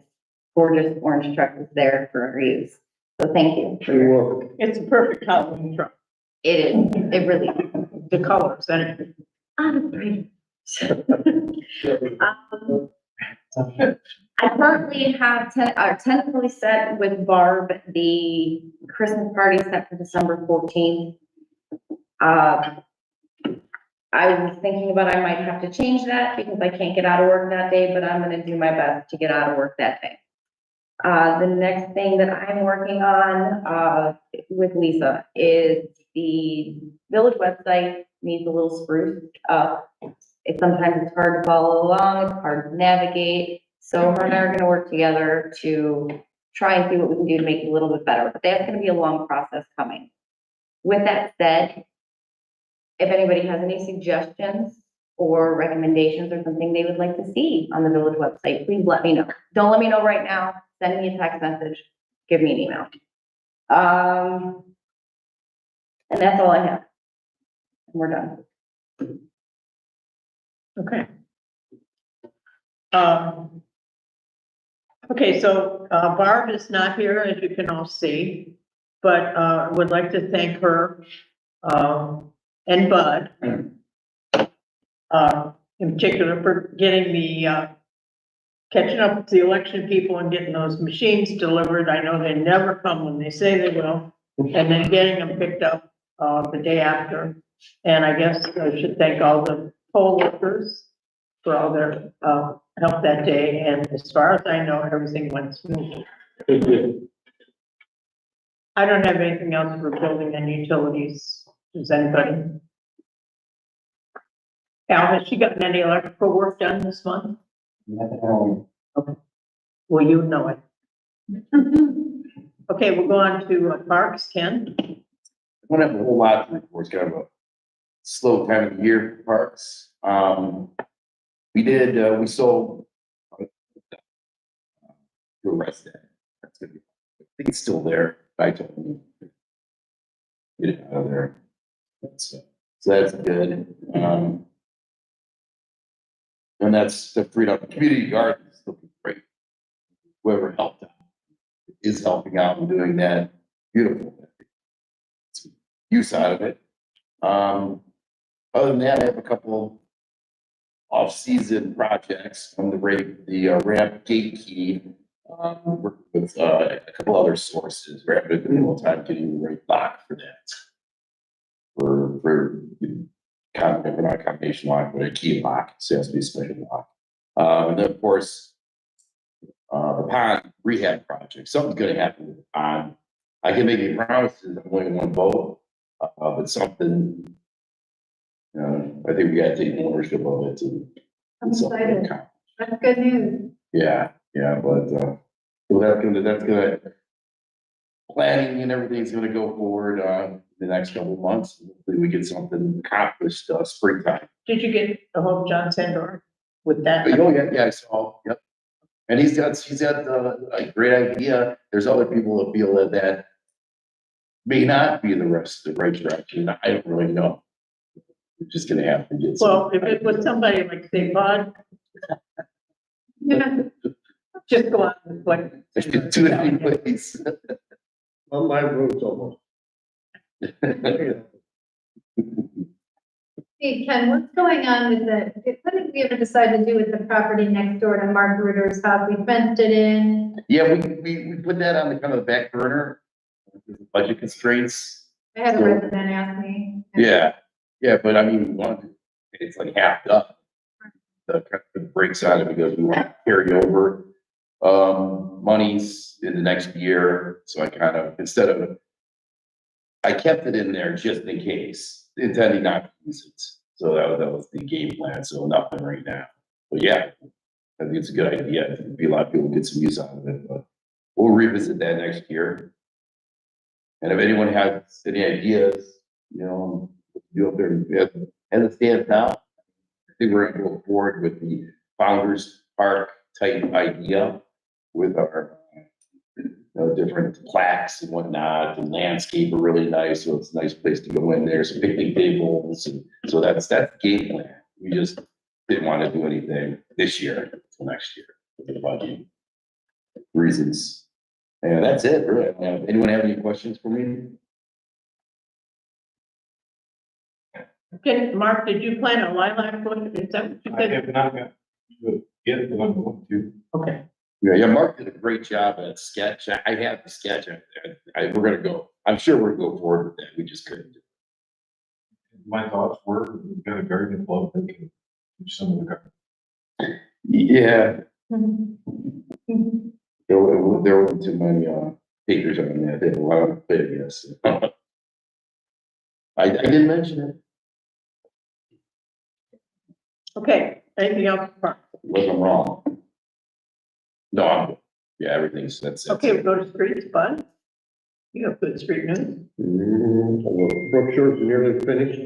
gorgeous orange truck was there for our use. So thank you. You're welcome. It's a perfect Halloween truck, It is, it really is. the colors and everything. I currently have tentatively set with Barb, the Christmas party set for December 14th. I was thinking about I might have to change that because I can't get out of work that day, but I'm gonna do my best to get out of work that day. The next thing that I'm working on, with Lisa is the village website needs a little spruced up. Sometimes it's hard to follow along, it's hard to navigate. So her and I are gonna work together to try and see what we can do to make it a little bit better, but that's gonna be a long process coming. With that said, if anybody has any suggestions or recommendations or something they would like to see on the village website, please let me know. Don't let me know right now, send me a text message, give me an email. And that's all I have. We're done. Okay. Okay, so Barb is not here, as you can all see, but would like to thank her and Bud in particular for getting the catching up with the election people and getting those machines delivered. I know they never come when they say they will, and then getting them picked up the day after. And I guess I should thank all the poll workers for all their help that day. And as far as I know, everything went smoothly. I don't have anything else for building and utilities. Does anybody? Al, has she gotten any electrical work done this month? Okay. Well, you know it. Okay, we'll go on to parks, Ken. I don't have a whole lot to report. It's kind of a slow time of the year for parks. We sold the rest of that. That's gonna be, I think it's still there. I told him get it out of there. So that's good. And that's the freed up community garden is looking great. Whoever helped out is helping out and doing that. Beautiful. Use out of it. Other than that, I have a couple off-season projects from the ramp gate key. Work with a couple other sources. We're having a good little time getting the right lock for that. For not a combination lock, but a key lock. So it has to be a special lock. And then of course, the pond rehab project. Something's going to happen with the pond. I can make any promises. I'm only one vote, but something. I think we got to take ownership of it. I'm excited. That's good news. Yeah, but that's gonna planning and everything's gonna go forward the next couple of months. Hopefully we get something accomplished springtime. Did you get a hold of John Sandor with that? Oh, yeah, I saw. Yep. And he's got a great idea. There's other people that feel that may not be the right direction. I don't really know. We're just gonna have to get. Well, if it was somebody like say Bud, just go out and like. There's too many ways. On my roads almost. Hey, Ken, what's going on with what did we ever decide to do with the property next door to Mark Ritter's house? We fenced it in. Yeah, we put that on the kind of the back burner, budget constraints. I had a resident ask me. Yeah, but I mean, it's like half up. The brakes on it because we want to carry over monies in the next year. So I kind of, I kept it in there just in case, intending not to use it. So that was the game plan. So nothing right now. But yeah, I think it's a good idea. I think a lot of people get some use out of it, but we'll revisit that next year. And if anyone has any ideas, you up there, as it stands now, I think we're gonna go forward with the Founders Park type idea with our different plaques and whatnot, and landscape are really nice, so it's a nice place to go in there, some picnic tables, and so that's the game plan. We just didn't want to do anything this year until next year for the budget reasons. And that's it, really. Anyone have any questions for me? Okay, Mark, did you plant a lilac bush? Is that what you I said? have not got to get the one I want to. Okay. Yeah, Mark did a great job at sketch. I have the sketch. We're gonna go, I'm sure we're gonna go forward with that. We just couldn't do it. My thoughts were, we've got a garden club that can do some of the garden. Yeah. There wasn't too many, takers on that. They had a lot of bid, yes. I didn't mention it. Okay, anything else? Mark? Wasn't wrong. No, yeah, that's Okay, we go to streets, Bud. You have good street news. Brookshire's nearly finished.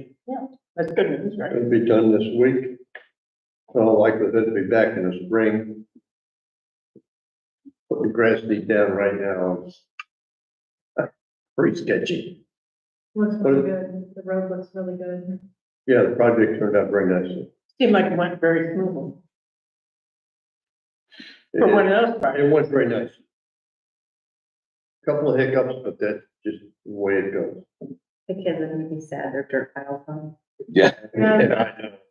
That's good news, right? It'll be done this week. So likely to be back in the spring. Put the grass seed down right now. It's pretty sketchy. Looks really good. The road looks really good. Yeah, the project turned out very nice. Seemed like it went very smoothly. For one of those projects. It went very nice. Couple of hiccups, but that's just the way it goes. The kids are gonna be sad, their dirt piles on. Yeah. And I know.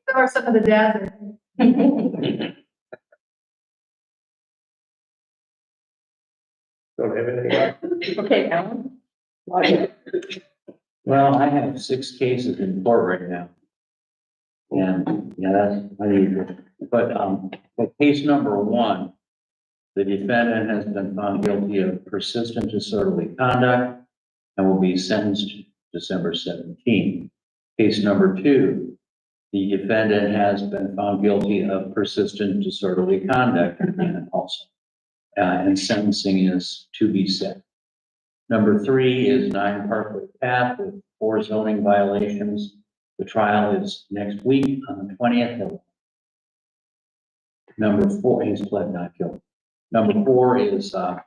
So are some of the dads. Don't have anything else. Okay, Alan? Well, I have 6 cases in court right now. And, yeah, that's unusual. But, for case number 1, the defendant has been found guilty of persistent disorderly conduct and will be sentenced December 17th. Case number 2, the defendant has been found guilty of persistent disorderly conduct again also. And sentencing is to be set. Number 3 is 9 Parkway Path with 4 zoning violations. The trial is next week on the 20th. Number 4, he's pled not guilty. Number 4 is, the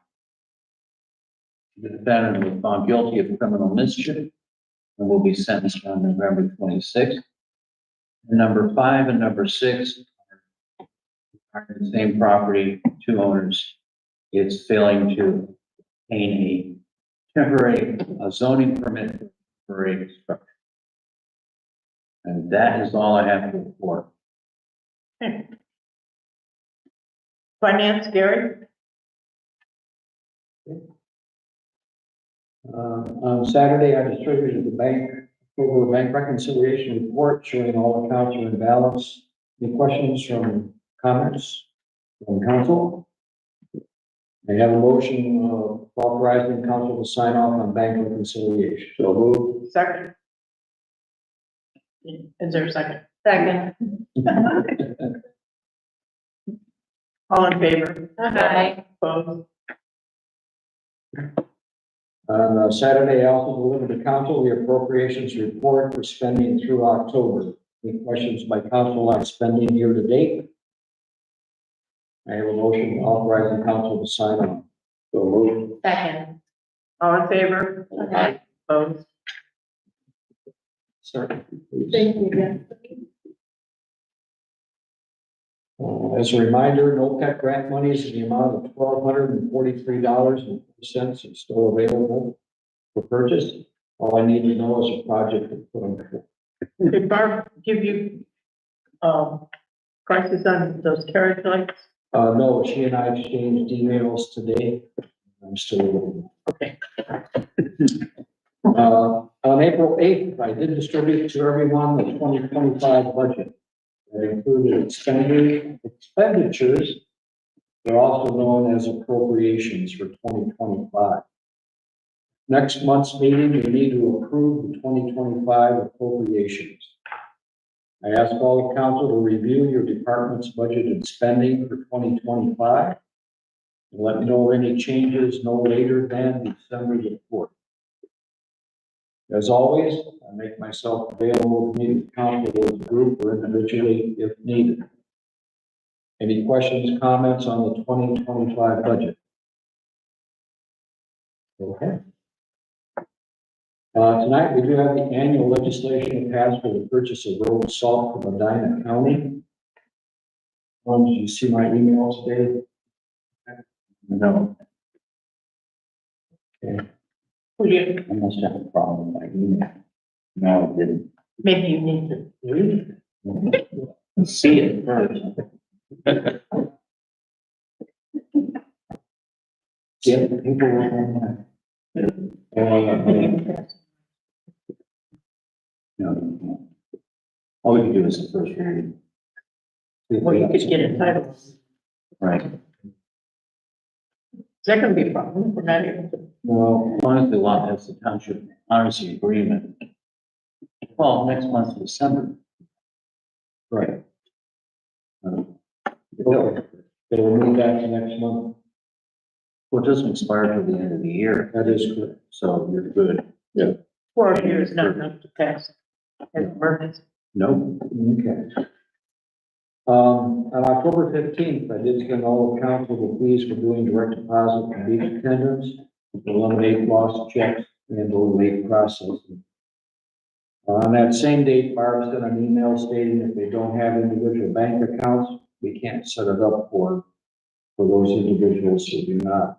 defendant was found guilty of criminal mischief and will be sentenced on November 26th. And number 5 and number 6 are the same property, 2 owners. It's failing to obtain a temporary zoning permit for a structure. And that is all I have to report. Okay. Finance, Gary? On Saturday, I distributed the bank reconciliation report showing all accounts are in balance. Any questions from comments from council? I have a motion authorizing council to sign off on bank reconciliation. So moved. Second. Is there a second? Second. All in favor? Aye. Opposed? On Saturday, I also delivered to council the appropriations report for spending through October. Any questions by council on spending year to date? I have a motion authorizing council to sign on. So moved. Second. All in favor? Aye. Opposed? Sorry. Thank you, again. As a reminder, NOPEC grant monies in the amount of $1,243.50 is still available for purchase. All I need to know is a project to put on. Did Barb give you, prices on those carriage lights? No, she and I exchanged emails today. I'm still waiting. Okay. On April 8th, I did distribute to everyone the 2025 budget. That included expenditures. They're also known as appropriations for 2025. Next month's meeting, you need to approve the 2025 appropriations. I ask all the council to review your department's budgeted spending for 2025 Let me know of any changes no later than December the 4th. As always, I make myself available to meet with council as a group or individually if needed. Any questions, comments on the 2025 budget? Okay. Tonight, we do have the annual legislation passed for the purchase of road salt from Medina County. Did you see my email today? No. Okay. I must have a problem with my email. No, I didn't. Maybe you need to read it. See it first. Yeah, people were on no. All we can do is the first reading. Well, you could get it titled. Right. Is that gonna be a problem if we're not able to? Well, honestly, lot that's the township honesty agreement. Well, next month's December. Right. They'll move that to next month. Well, it doesn't expire till the end of the year. That is good. So you're good. Yeah. 4 years, not enough to pass as emergency. No, okay. On October 15th, I did send all of council the pleas for doing direct deposit and beach attendance, to eliminate lost checks and late processing. On that same date, Barb sent an email stating if they don't have individual bank accounts, we can't set it up for those individuals who do not.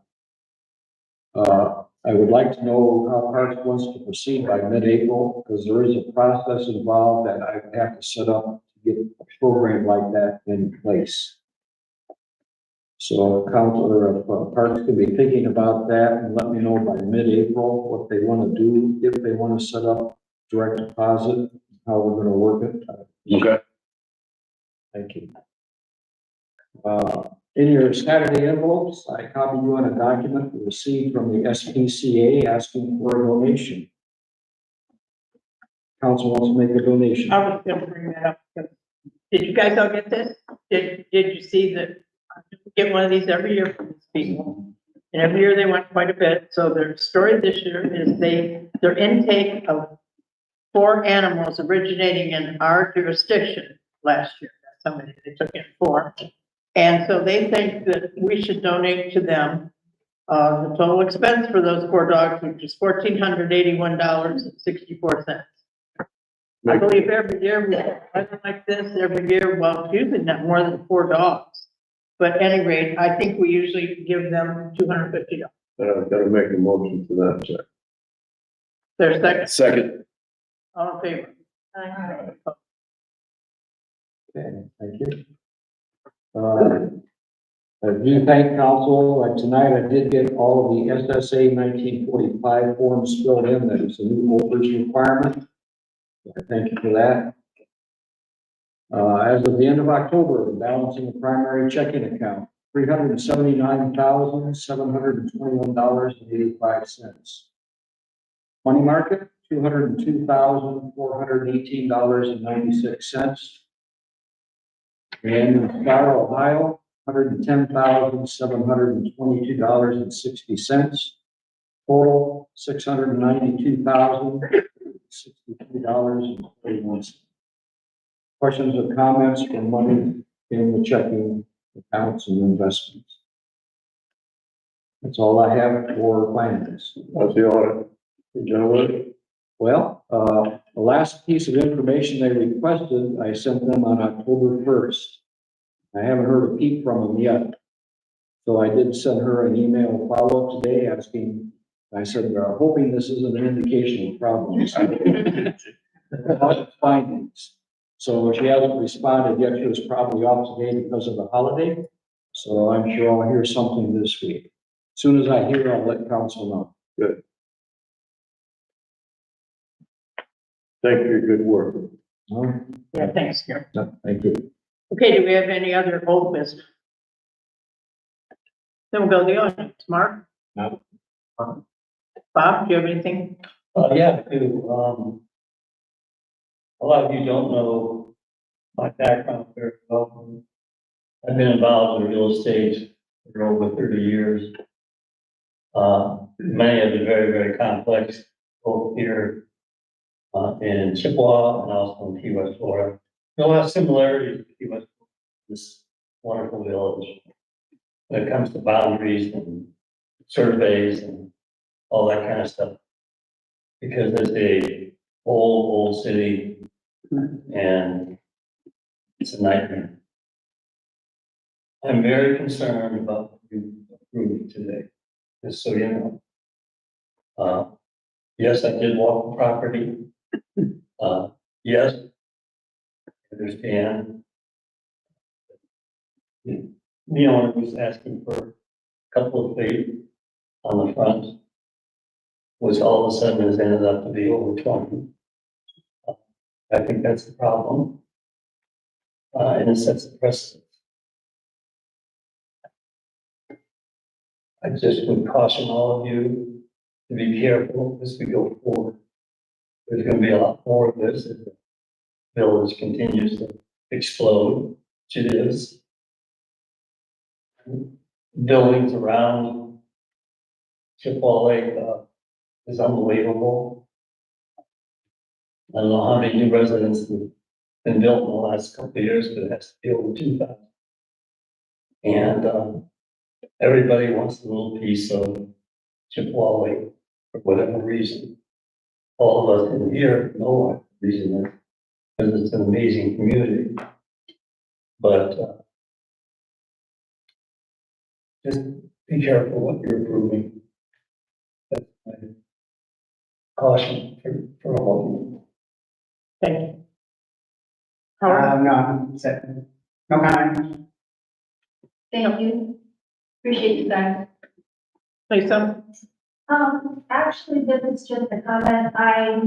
I would like to know how Parks wants to proceed by mid-April, because there is a process involved that I would have to set up to get a program like that in place. So council or Parks could be thinking about that and let me know by mid-April what they want to do, if they want to set up direct deposit, how we're going to work it. Okay. Thank you. In your Saturday envelopes, I copied you on a document we received from the SPCA asking for a donation. Council wants to make a donation. I was gonna bring that up. Did you guys all get this? Did you see that? I get one of these every year from these people. And every year they want quite a bit. So their story this year is their intake of 4 animals originating in our jurisdiction last year. That's how many they took in 4. And so they think that we should donate to them, the total expense for those 4 dogs, which is $1,481.64. I believe every year we have something like this every year. Well, it's usually not more than 4 dogs. But at any rate, I think we usually give them $250. Gotta make a motion to that, Jack. There's second, Second. all in favor? Okay, thank you. I do thank council. Tonight I did get all of the SSA 1945 forms filled in. That is a new holders requirement. Thank you for that. As of the end of October, the balance in the primary checking account, $379,721.85. Money market, $202,418.96. And in Star, Ohio, $110,722.60. Total, $692,063.31. Questions or comments for money in the checking accounts and investments? That's all I have for finance. What's the audit? Gentlemen? Well, the last piece of information they requested, I sent them on October 1st. I haven't heard a peep from them yet. So I did send her an email follow-up today asking, I said, we're hoping this isn't an indication of problems. Findings. So she hasn't responded yet. She was probably off today because of the holiday. So I'm sure I'll hear something this week. As soon as I hear, I'll let council know. Good. Thank you for your good work. Yeah, thanks, Gary. Thank you. Okay, do we have any other old business? Then we'll go to the audience. Mark? No. Bob, do you have anything? Yeah, I do. A lot of you don't know my background very well. I've been involved in real estate for over 30 years. Many of them very, very complex, both here in Chippewa and also in Key West, Florida. There are a lot of similarities to Key West, this wonderful village, when it comes to boundaries and surveys and all that kind of stuff. Because it's a old city and it's a nightmare. I'm very concerned about what you approved today, just so you know. Yes, I did walk the property. Yes, I understand. The owner was asking for a couple of feet on the front, which all of a sudden has ended up to be over 20. I think that's the problem. And it sets the precedent. I just would caution all of you to be careful as we go forward. There's going to be a lot more of this as the village continues to explode, which it is. Buildings around Chippewa Lake is unbelievable. I don't know how many new residents have been built in the last couple of years, but it has to be over 2,000. And everybody wants a little piece of Chippewa Lake for whatever reason. All of us in here know what the reason is, because it's an amazing community. But just be careful what you're approving. That's my caution for all of you. Thank you. Howard? No comment. Thank you. Appreciate you guys. Lisa? Actually, this is just a comment. I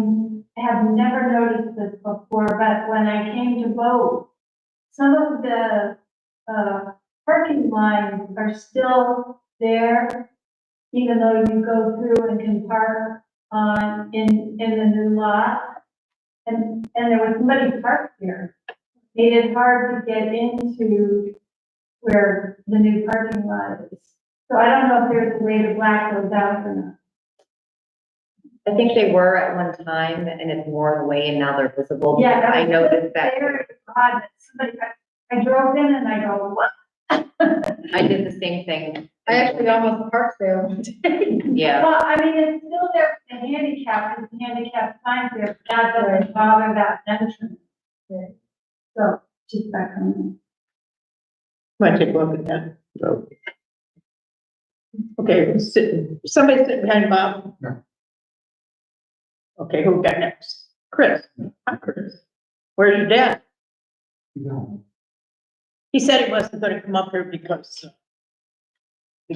have never noticed this before, but when I came to vote, some of the, parking lines are still there, even though you go through and can park on, in the new lot. And there was somebody parked here. Made it hard to get into where the new parking lot is. So I don't know if there's a way to black those out or not. I think they were at one time and it's worn away and now they're visible. Yeah, that I was noticed that. very odd that somebody, I drove in and I go, what? I did the same thing. I actually almost parked there one day. Yeah. Well, I mean, it's still there for the handicap, because the handicap signs there, but that doesn't bother that entrance. So, just back on. Want to take a look at that? No. Okay, somebody sitting behind Bob? No. Okay, who we got next? Chris. Hi, Chris. Where's your dad? No. He said he wasn't gonna come up here because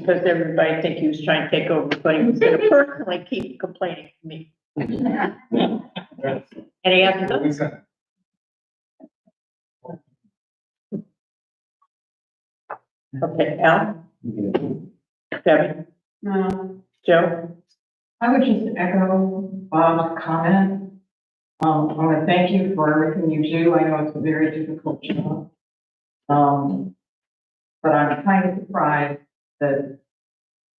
everybody think he was trying to take over, but he was gonna personally keep complaining to me. And he hasn't done. Okay, Al? Debbie? No, Joe? I would just echo Bob's comment. I want to thank you for everything you do. I know it's a very difficult job. But I'm kind of surprised that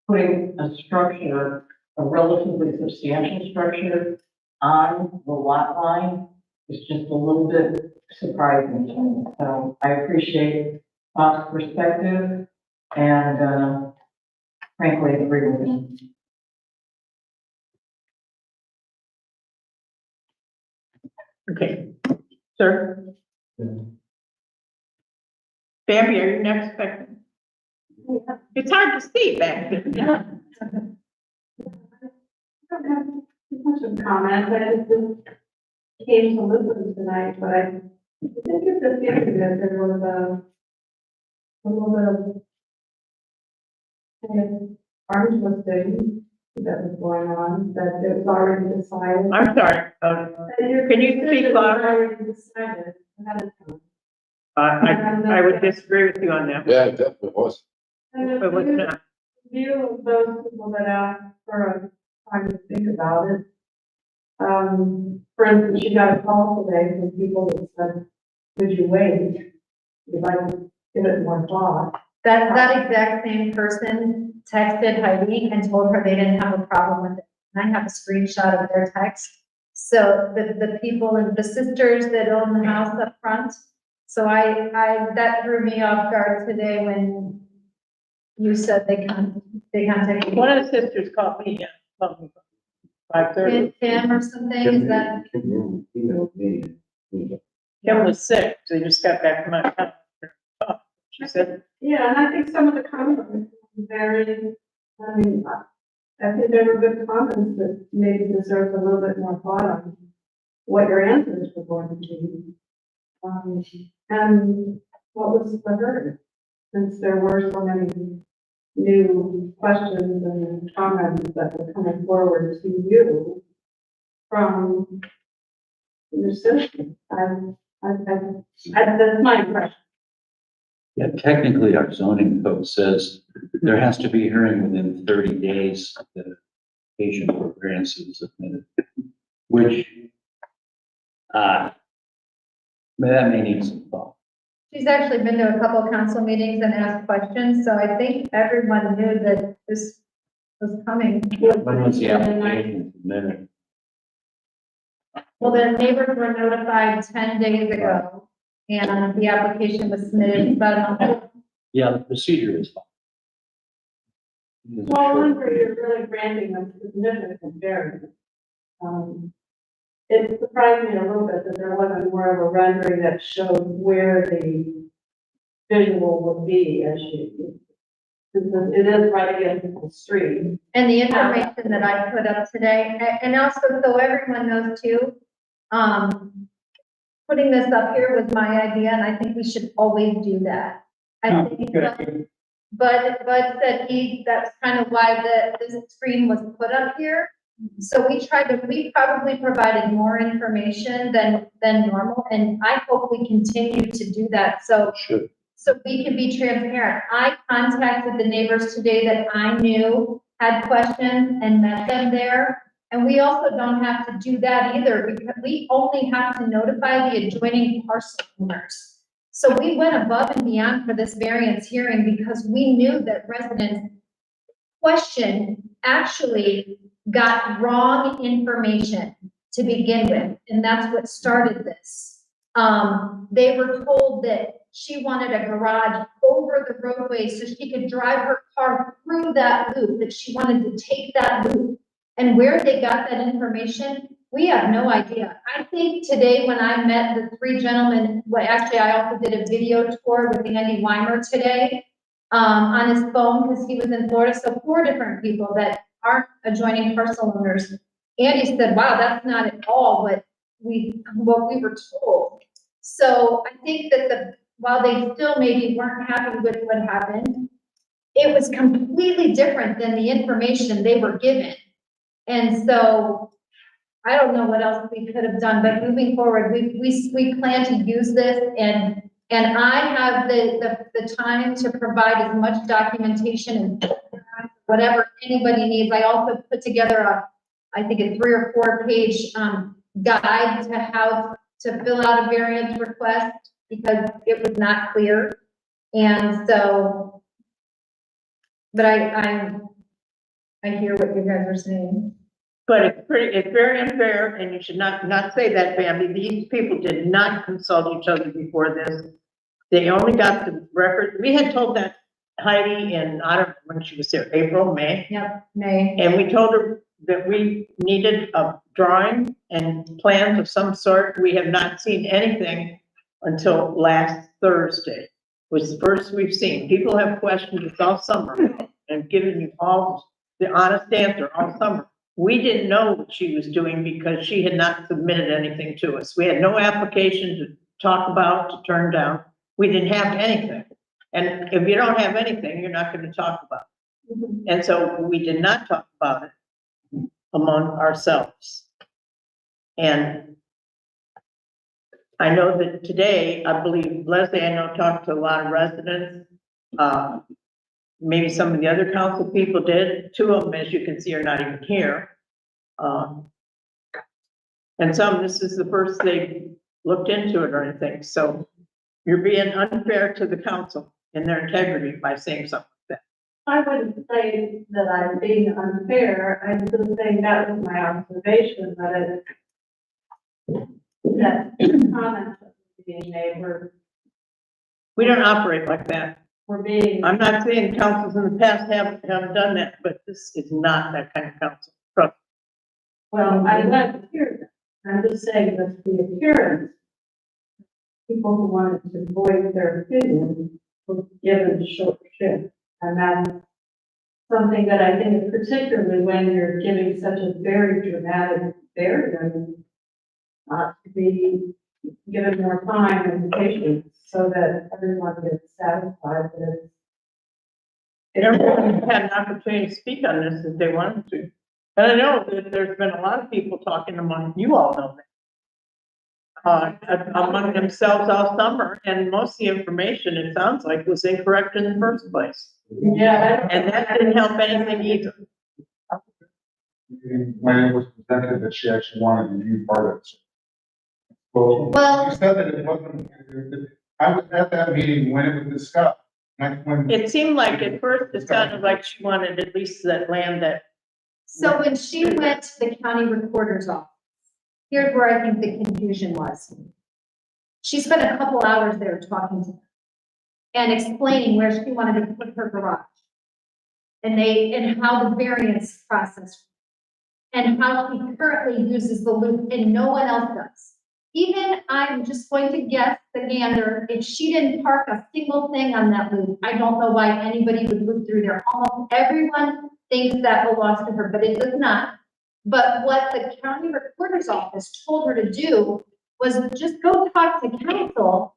putting a structure, a relatively substantial structure on the lot line is just a little bit surprising to me. So I appreciate Bob's perspective and, frankly, agree with him. Okay, sir? Bambi, are you next? It's hard to see back there. I don't have too much of a comment, but I just came to listen tonight, but I think it's a feeling that there was a little bit of kind of arms twisting that was going on, that it was already decided. I'm sorry, can you speak louder? Already decided ahead of time. I would disagree with you on that. Yeah, it definitely was. And But what's the not? view of those people that asked for a time to think about it. For instance, you got a call today from people that said, would you wait? You'd like to give it more thought. That exact same person texted Heidi and told her they didn't have a problem with it. And I have a screenshot of their text. So the people and the sisters that own the house up front. So that threw me off guard today when you said they contacted. One of the sisters called me, 5:30. Tim or something, is that? Kim was sick, so he just got back from out of town. She said, Yeah, and I think some of the comments were very, I mean, I think they were good comments that maybe deserved a little bit more thought on what your answers were going to be. And what was the hurt, since there were so many new questions and comments that were coming forward to you from your citizens. That's my impression. Yeah, technically, our zoning code says there has to be a hearing within 30 days of the application for variance is submitted, which, that may need some thought. She's actually been to a couple of council meetings and asked questions, so I think everyone knew that this was coming. When was the application submitted? Well, the neighbors were notified 10 days ago, and the application was submitted about a month ago. Yeah, the procedure is fine. It is a Well, short- wonder you're really granting them significant variance. It surprised me a little bit that there wasn't more of a rendering that showed where the visual would be as you, because it is right against the street. And the information that I put up today, and also so everyone knows too, putting this up here was my idea, and I think we should always do that. I think, but said that's kind of why this screen was put up here. So we probably provided more information than normal, and I hope we continue to do that, so we can be transparent. I contacted the neighbors today that I knew had questions and met them there. And we also don't have to do that either, because we only have to notify the adjoining parcel owners. So we went above and beyond for this variance hearing because we knew that residents' question actually got wrong information to begin with, and that's what started this. They were told that she wanted a garage over the roadway so she could drive her car through that loop, that she wanted to take that loop. And where they got that information, we have no idea. I think today when I met the three gentlemen, actually I also did a video tour with Andy Weimer today, on his phone because he was in Florida. So 4 different people that aren't adjoining parcel owners. Andy said, wow, that's not at all what we were told. So I think that while they still maybe weren't happy with what happened, it was completely different than the information they were given. And so I don't know what else we could have done, but moving forward, we plan to use this, and I have the time to provide as much documentation and whatever anybody needs. I also put together I think a 3 or 4 page guide to how to fill out a variance request because it was not clear. And so, but I hear what you guys are saying. but it's very unfair, and you should not say that, Bambi. These people did not consult each other before this. They only got the record. We had told that Heidi in, I don't know when she was there, April, May. Yep, May. And we told her that we needed a drawing and plans of some sort. We have not seen anything until last Thursday, was the first we've seen. People have questioned us all summer and given you all the honest answer all summer. We didn't know what she was doing because she had not submitted anything to us. We had no application to talk about, to turn down. We didn't have anything. And if you don't have anything, you're not going to talk about it. And so we did not talk about it among ourselves. And I know that today, I believe Leslie, I know, talked to a lot of residents. Maybe some of the other council people did. 2 of them, as you can see, are not even here. And some, this is the first they looked into it or anything. So you're being unfair to the council. in their integrity by saying something like that. I wouldn't say that I'm being unfair, I'm just saying that was my observation, that that comments that were being made We don't operate like that. were being. I'm not saying councils in the past haven't done that, but this is not that kind of council. Trust Well, I'm glad to hear that. I'm just saying that the appearance, people who wanted to voice their opinion were given short shrift. And that's something that I think, particularly when you're giving such a very dramatic variance, to be given more time and patience so that everyone gets satisfied that it's. Everyone had an opportunity to speak on this if they wanted to. And I know that there's been a lot of people talking among, you all know that. Among themselves all summer, and most of the information, it sounds like, was incorrect in the first place. Yeah. And that didn't help anything either. When it was presented that she actually wanted to be part of it. Well- You said that it wasn't, I was at that meeting when it was discussed. That's when. It seemed like at first it sounded like she wanted at least that land that. So when she went to the county recorder's office, here's where I think the confusion was. She spent a couple hours there talking to them and explaining where she wanted to put her garage. And how the variance process, and how he currently uses the loop and no one else does. Even, I'm just going to guess the gander, if she didn't park a single thing on that loop, I don't know why anybody would loop through there. Almost everyone thinks that belongs to her, but it does not. But what the county recorder's office told her to do was just go talk to council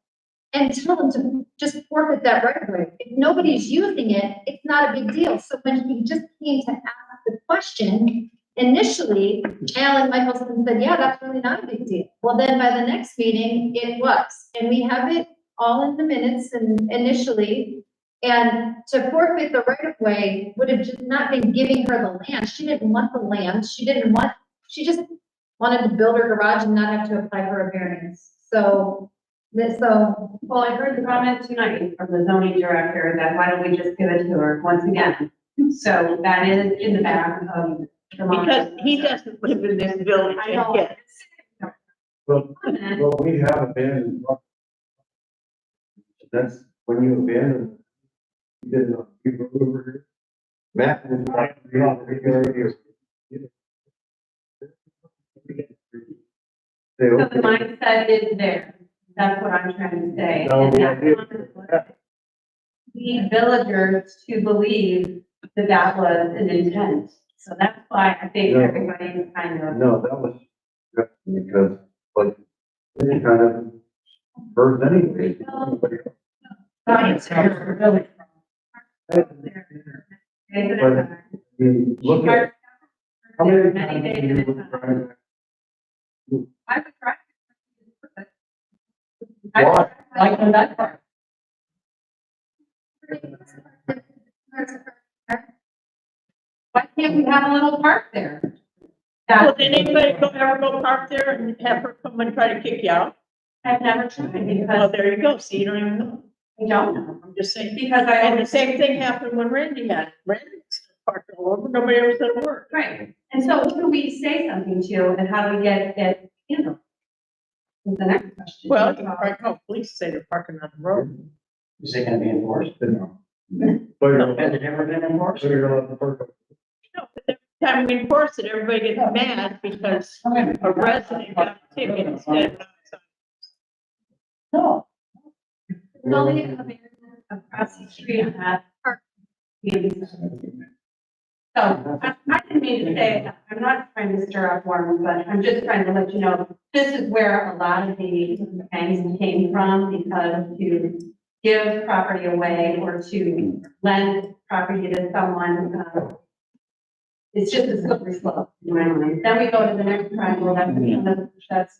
and tell them to just forfeit that right of way. If nobody's using it, it's not a big deal. So when he just came to ask the question, initially, Alan Michelson said, yeah, that's really not a big deal. Well, then by the next meeting, it was. And we have it all in the minutes and initially. And to forfeit the right of way would have just not been giving her the land. She didn't want the land. She just wanted to build her garage and not have to apply for a variance. So, Well, I heard the comment tonight from the zoning director that why don't we just give it to her once again? So that is in the back of the. Because he doesn't live in this village I know. yet. Well, we have abandoned. That's when you abandon. You didn't know, people over here. Matt was right. So the mindset is there. That's what I'm trying to say. No, And that's we- what we villagers to believe that that was an intent. So that's why I think No. everybody is kind of. No, that was because, like, any kind of birds anyway. Look at. How many times you would try- I would try. Why? Like on that part. Why can't we have a little park there? Well, did anybody ever go park there and have her come and try to kick you out? I've never tried Well, because there you go. See, you don't even know. I don't know. I'm just saying. Because I And the always. same thing happened when Randy had it. Randy parked all over. Nobody ever said a word. Right, and so who do we say something to, and how do we get, is the next question. Well, you can probably call police, say they're parking on the road. Is it gonna be enforced? No. Has it ever been enforced? No, but every time we enforce it, everybody gets mad because a resident got a ticket instead of. No. There's only a commitment across the street on that park. So, I didn't mean to say, I'm not trying to stir up worms, but I'm just trying to let you know, this is where a lot of the things came from, because to give property away or to lend property to someone, it's just a slippery slope in my mind. Then we go to the next triangle, that's,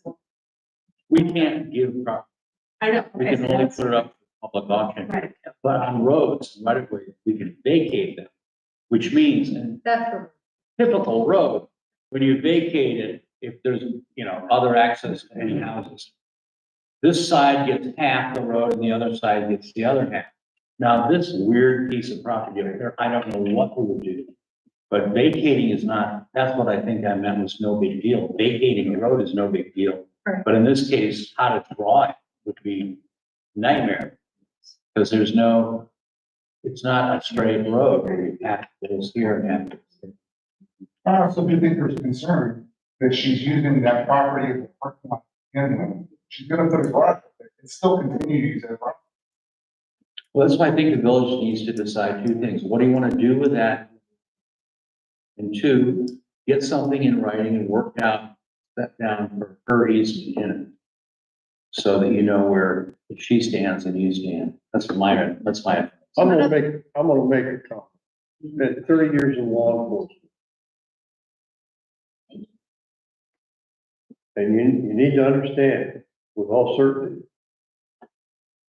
We can't give property. I know. We okay, can so only that's- put it up for public auction. Right. But on roads, right of way, we can vacate them, which means in That's the typical road, when you vacate it, if there's, other access to any houses, this side gets half the road and the other side gets the other half. Now, this weird piece of property over here, I don't know what we would do. But vacating is not, that's what I think I meant was no big deal. Vacating the road is no big deal. Right. But in this case, how to draw it would be nightmare. Because there's no, it's not a straight road where you have to go here and have to. I also do think there's concern that she's using that property as a parking lot. And she's gonna put a garage up there and still continue to use that property. Well, that's why I think the village needs to decide two things. What do you want to do with that? And two, get something in writing and work out, that down for her easement in it. So that you know where she stands and you stand. That's my. I'm gonna make a comment. Spent 30 years in law enforcement. And you need to understand with all certainty,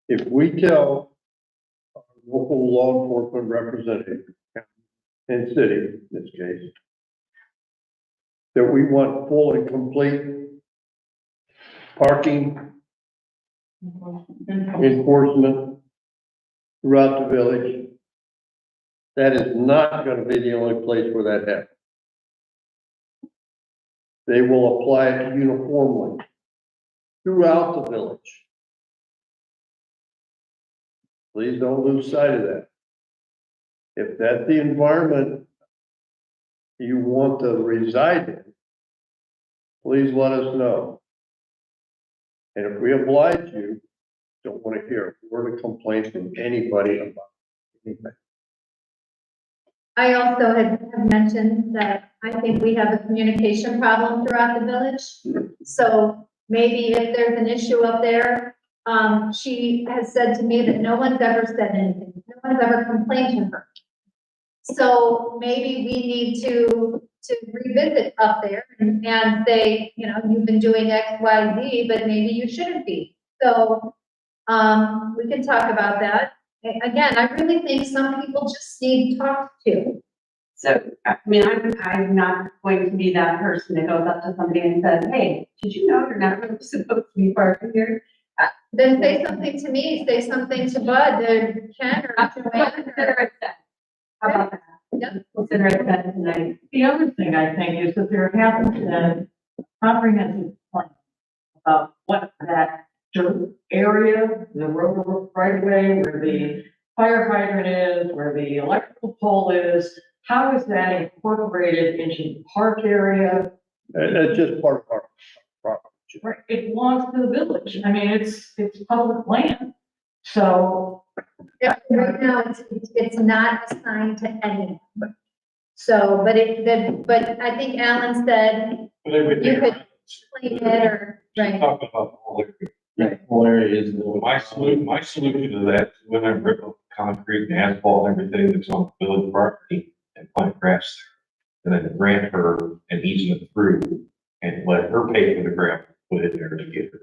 if we tell our local law enforcement representative and city, in this case, that we want full and complete parking enforcement throughout the village, that is not gonna be the only place where that happens. They will apply it uniformly throughout the village. Please don't lose sight of that. If that's the environment you want to reside in, please let us know. And if we oblige you, don't want to hear a word of complaint from anybody about anything. I also have mentioned that I think we have a communication problem throughout the village. So maybe if there's an issue up there, she has said to me that no one's ever said anything. No one's ever complained to her. So maybe we need to revisit up there and say, you know, you've been doing X, Y, Z, but maybe you shouldn't be. So, we can talk about that. Again, I really think some people just need talked to. So, I mean, I'm not going to be that person that goes up to somebody and says, hey, did you know you're not really supposed to be parking here? Then say something to me, say something to Bud, or Ken, or Joanne. Consider it said. How about that? Yep. Consider it said tonight. The other thing I think is that there hasn't been a comprehensive plan about what that dirt area, the road right away, where the fire hydrant is, where the electrical pole is, how is that incorporated into the park area? That's just part of our property. Right, it belongs to the village. I mean, it's public land. So, Yeah, right now, it's not assigned to anyone. So, but I think Alan said you could explain it or, right. Talk about the whole area. That whole area is. My solution to that, is when I rip up concrete and asphalt and everything that's on the village property and plant grass there. And then grant her an easement through and let her pay for the gravel, put it there to get her.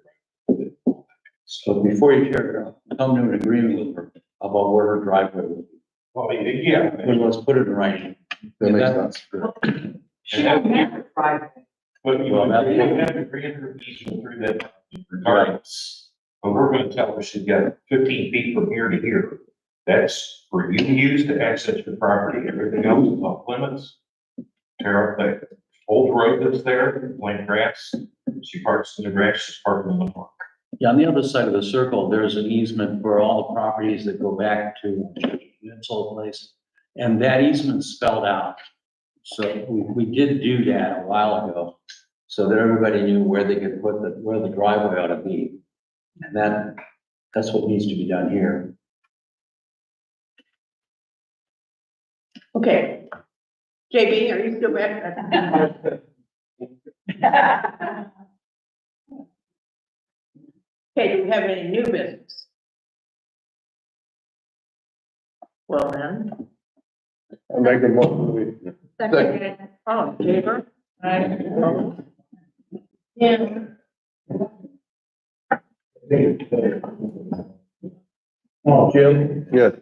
So before you tear it up, come to an agreement with her about where her driveway will be. Well, yeah. Then let's put it in writing. That makes sense. she don't have a private. But you have to grant her easement through that regardless. But we're gonna tell her she's got 15 feet from here to here. That's where you can use to access your property. Everything else is off limits. Tear up that old road that's there, plant grass. She parks in the grass, she's parking in the park. Yeah, on the other side of the circle, there's an easement for all the properties that go back to Peninsula Place. And that easement's spelled out. So we did do that a while ago, so that everybody knew where they could put where the driveway ought to be. And that's what needs to be done here. Okay. JB, are you still back? Okay, do we have any new business? Well then. I make a motion. Second. Oh, favor? Yeah. Jim? Yes.